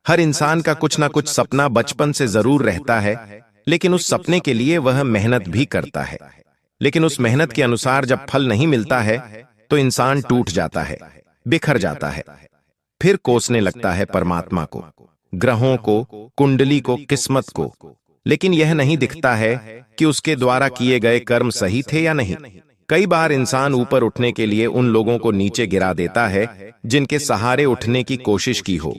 हर इंसान का कुछ ना कुछ सपना बचपन से जरूर रहता है, लेकिन उस सपने के लिए वह मेहनत भी करता है। लेकिन उस मेहनत के अनुसार जब फल नहीं मिलता है तो इंसान टूट जाता है, बिखर जाता है, फिर कोसने लगता है परमात्मा को, ग्रहों को, कुंडली को, किस्मत को। लेकिन यह नहीं दिखता है कि उसके द्वारा किए गए कर्म सही थे या नहीं। कई बार इंसान ऊपर उठने के लिए उन लोगों को नीचे गिरा देता है जिनके सहारे उठने की कोशिश की हो।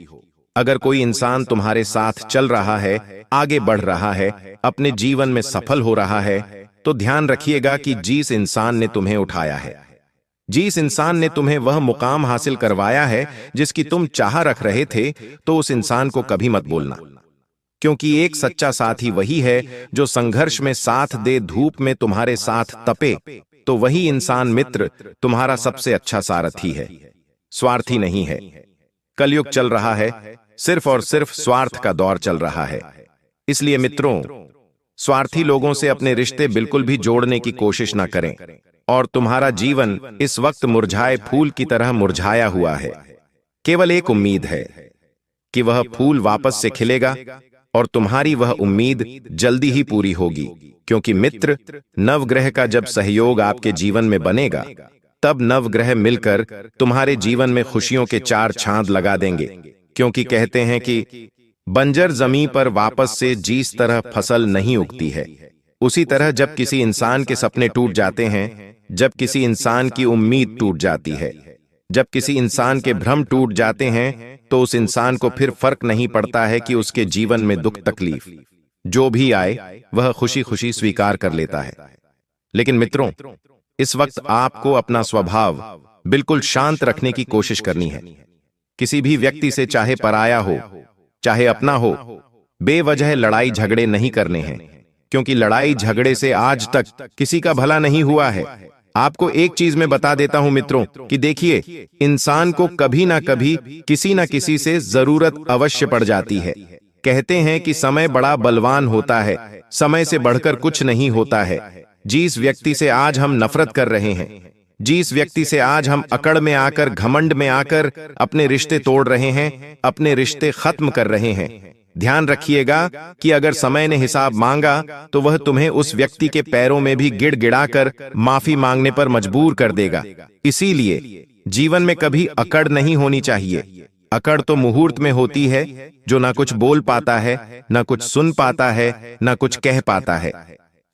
अगर कोई इंसान तुम्हारे साथ चल रहा है, आगे बढ़ रहा है, अपने जीवन में सफल हो रहा है, तो ध्यान रखिएगा कि जिस इंसान ने तुम्हें उठाया है, जिस इंसान ने तुम्हें वह मुकाम हासिल करवाया है जिसकी तुम चाह रख रहे थे, तो उस इंसान को कभी मत बोलना, क्योंकि एक सच्चा साथी वही है जो संघर्ष में साथ दे, धूप में तुम्हारे साथ तपे। तो वही इंसान मित्र तुम्हारा सबसे अच्छा सारथी है, स्वार्थी नहीं है। कलयुग चल रहा है, सिर्फ और सिर्फ स्वार्थ का दौर चल रहा है। इसलिए मित्रों, स्वार्थी लोगों से अपने रिश्ते बिल्कुल भी जोड़ने की कोशिश ना करें। और तुम्हारा जीवन इस वक्त मुरझाए फूल की तरह मुरझाया हुआ है। केवल एक उम्मीद है कि वह फूल वापस से खिलेगा, और तुम्हारी वह उम्मीद जल्दी ही पूरी होगी, क्योंकि मित्र, नवग्रह का जब सहयोग आपके जीवन में बनेगा, तब नवग्रह मिलकर तुम्हारे जीवन में खुशियों के चार चांद लगा देंगे। क्योंकि कहते हैं कि बंजर जमीन पर वापस से जिस तरह फसल नहीं उगती है, उसी तरह जब किसी इंसान के सपने टूट जाते हैं, जब किसी इंसान की उम्मीद टूट जाती है, जब किसी इंसान के भ्रम टूट जाते हैं, तो उस इंसान को फिर फर्क नहीं पड़ता है कि उसके जीवन में दुख तकलीफ जो भी आए वह खुशी खुशी स्वीकार कर लेता है। लेकिन मित्रों, इस वक्त आपको अपना स्वभाव बिल्कुल शांत रखने की कोशिश करनी है। किसी भी व्यक्ति से, चाहे पराया हो, चाहे अपना हो। बेवजह लड़ाई झगड़े नहीं करने हैं, क्योंकि लड़ाई झगड़े से आज तक किसी का भला नहीं हुआ है। आपको एक चीज मैं बता देता हूं मित्रों कि देखिए, इंसान को कभी ना कभी किसी ना किसी से जरूरत अवश्य पड़ जाती है। कहते हैं कि समय बड़ा बलवान होता है, समय से बढ़कर कुछ नहीं होता है। जिस व्यक्ति से आज हम नफरत कर रहे हैं, जिस व्यक्ति से आज हम अकड़ में आकर, घमंड में आकर अपने रिश्ते तोड़ रहे हैं, अपने रिश्ते खत्म कर रहे हैं, ध्यान रखिएगा कि अगर समय ने हिसाब मांगा तो वह तुम्हें उस व्यक्ति के पैरों में भी गिड़गिड़ाकर माफी मांगने पर मजबूर कर देगा। इसीलिए जीवन में कभी अकड़ नहीं होनी चाहिए। अकड़ तो मुहूर्त में होती है, जो ना कुछ बोल पाता है, ना कुछ सुन पाता है, ना कुछ कह पाता है।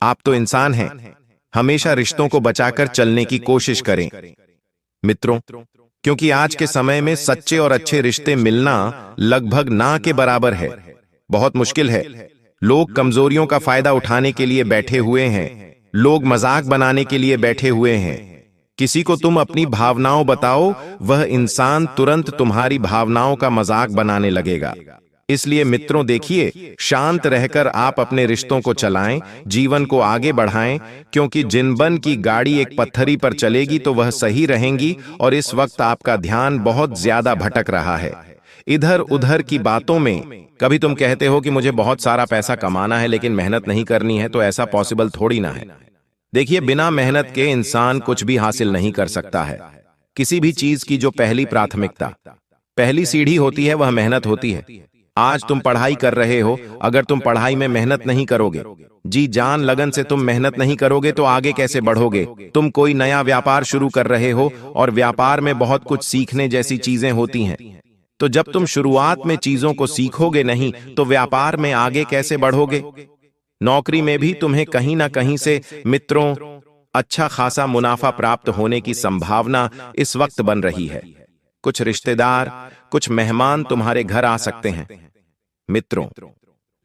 आप तो इंसान हैं, हमेशा रिश्तों को बचाकर चलने की कोशिश करें मित्रों, क्योंकि आज के समय में सच्चे और अच्छे रिश्ते मिलना लगभग ना के बराबर है। बहुत मुश्किल है। लोग कमजोरियों का फायदा उठाने के लिए बैठे हुए हैं, लोग मजाक बनाने के लिए बैठे हुए हैं। किसी को तुम अपनी भावनाओं बताओ, वह इंसान तुरंत तुम्हारी भावनाओं का मजाक बनाने लगेगा। इसलिए मित्रों देखिए, शांत रहकर आप अपने रिश्तों को चलाएं, जीवन को आगे बढ़ाएं, क्योंकि जिनबन की गाड़ी एक पत्थरी पर चलेगी तो वह सही रहेंगी। और इस वक्त आपका ध्यान बहुत ज्यादा भटक रहा है इधर उधर की बातों में। कभी तुम कहते हो कि मुझे बहुत सारा पैसा कमाना है लेकिन मेहनत नहीं करनी है, तो ऐसा पॉसिबल थोड़ी ना है। देखिए, बिना मेहनत के इंसान कुछ भी हासिल नहीं कर सकता है। किसी भी चीज की जो पहली प्राथमिकता, पहली सीढ़ी होती है, वह मेहनत होती है। आज तुम पढ़ाई कर रहे हो, अगर तुम पढ़ाई में मेहनत नहीं करोगे, जी जान लगन से तुम मेहनत नहीं करोगे, तो आगे कैसे बढ़ोगे। तुम कोई नया व्यापार शुरू कर रहे हो और व्यापार में बहुत कुछ सीखने जैसी चीजें होती हैं, तो जब तुम शुरुआत में चीजों को सीखोगे नहीं तो व्यापार में आगे कैसे बढ़ोगे। नौकरी में भी तुम्हें कहीं ना कहीं से मित्रों अच्छा खासा मुनाफा प्राप्त होने की संभावना इस वक्त बन रही है। कुछ रिश्तेदार, कुछ मेहमान तुम्हारे घर आ सकते हैं मित्रों,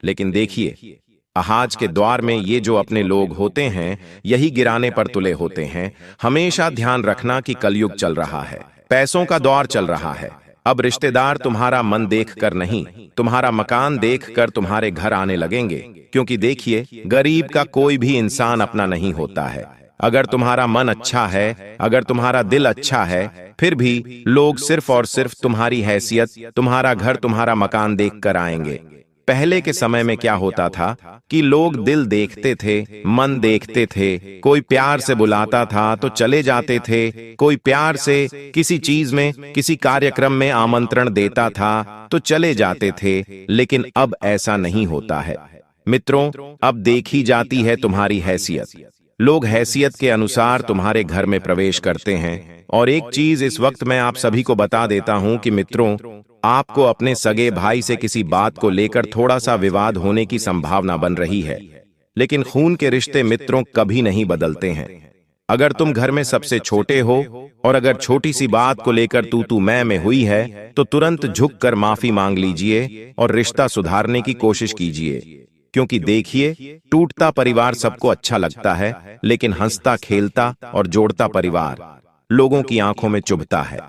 लेकिन देखिए, आज के दौर में ये जो अपने लोग होते हैं, यही गिराने पर तुले होते हैं। हमेशा ध्यान रखना कि कलयुग चल रहा है, पैसों का दौर चल रहा है। अब रिश्तेदार तुम्हारा मन देखकर नहीं, तुम्हारा मकान देखकर तुम्हारे घर आने लगेंगे, क्योंकि देखिए, गरीब का कोई भी इंसान अपना नहीं होता है। अगर तुम्हारा मन अच्छा है, अगर तुम्हारा दिल अच्छा है, फिर भी लोग सिर्फ और सिर्फ तुम्हारी हैसियत, तुम्हारा घर, तुम्हारा मकान देखकर आएंगे। पहले के समय में क्या होता था कि लोग दिल देखते थे, मन देखते थे। कोई प्यार से बुलाता था तो चले जाते थे, कोई प्यार से किसी चीज में, किसी कार्यक्रम में आमंत्रण देता था तो चले जाते थे। लेकिन अब ऐसा नहीं होता है मित्रों। अब देखी जाती है तुम्हारी हैसियत। लोग हैसियत के अनुसार तुम्हारे घर में प्रवेश करते हैं। और एक चीज इस वक्त मैं आप सभी को बता देता हूं कि मित्रों, आपको अपने सगे भाई से किसी बात को लेकर थोड़ा सा विवाद होने की संभावना बन रही है, लेकिन खून के रिश्ते मित्रों कभी नहीं बदलते हैं। अगर तुम घर में सबसे छोटे हो और अगर छोटी सी बात को लेकर तू मैं हुई है, तो तुरंत झुककर माफी मांग लीजिए और रिश्ता सुधारने की कोशिश कीजिए। क्योंकि देखिए, टूटता परिवार सबको अच्छा लगता है, लेकिन हंसता, खेलता और जोड़ता परिवार लोगों की आंखों में चुभता है।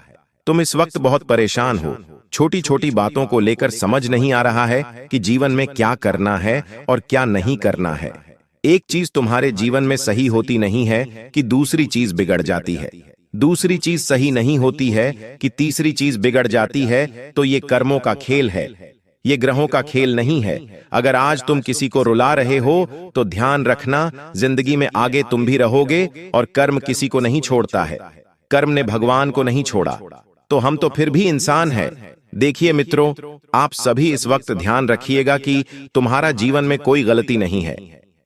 तुम इस वक्त बहुत परेशान हो, छोटी छोटी बातों को लेकर समझ नहीं आ रहा है कि जीवन में क्या करना है और क्या नहीं करना है। एक चीज तुम्हारे जीवन में सही होती नहीं है कि दूसरी चीज बिगड़ जाती है, दूसरी चीज सही नहीं होती है कि तीसरी चीज बिगड़ जाती है। तो ये कर्मों का खेल है, ये ग्रहों का खेल नहीं है। अगर आज तुम किसी को रुला रहे हो तो ध्यान रखना, जिंदगी में आगे तुम भी रहोगे और कर्म किसी को नहीं छोड़ता है। कर्म ने भगवान को नहीं छोड़ा, तो हम तो फिर भी इंसान हैं। देखिए मित्रों, आप सभी इस वक्त ध्यान रखिएगा कि तुम्हारा जीवन में कोई गलती नहीं है।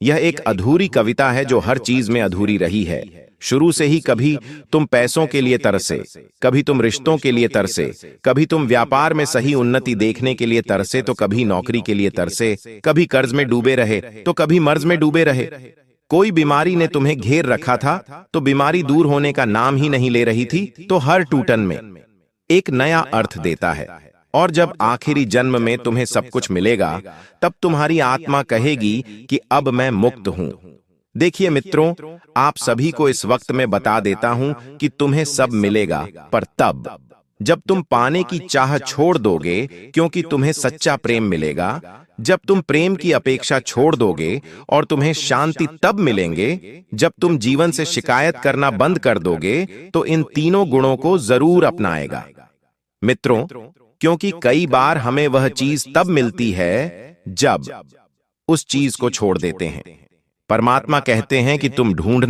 यह एक अधूरी कविता है जो हर चीज में अधूरी रही है शुरू से ही। कभी तुम पैसों के लिए तरसे, कभी तुम रिश्तों के लिए तरसे, कभी तुम व्यापार में सही उन्नति देखने के लिए तरसे, तो कभी नौकरी के लिए तरसे, कभी कर्ज में डूबे रहे तो कभी मर्ज में डूबे रहे। कोई बीमारी ने तुम्हें घेर रखा था तो बीमारी दूर होने का नाम ही नहीं ले रही थी। तो हर टूटन में एक नया अर्थ देता है, और जब आखिरी जन्म में तुम्हें सब कुछ मिलेगा, तब तुम्हारी आत्मा कहेगी कि अब मैं मुक्त हूं। देखिए मित्रों, आप सभी को इस वक्त में बता देता हूं कि तुम्हें सब मिलेगा, पर तब जब तुम पाने की चाह छोड़ दोगे क्योंकि तुम्हें सच्चा प्रेम मिलेगा, जब तुम प्रेम की अपेक्षा छोड़ दोगे और तुम्हें शांति तब मिलेंगे जब तुम जीवन से शिकायत करना बंद कर दोगे तो इन तीनों गुणों को जरूर अपनाएगा। मित्रों, क्योंकि कई बार हमें वह चीज तब मिलती है जब उस चीज को छोड़ देते हैं। परमात्मा कहते हैं कि तुम ढूंढ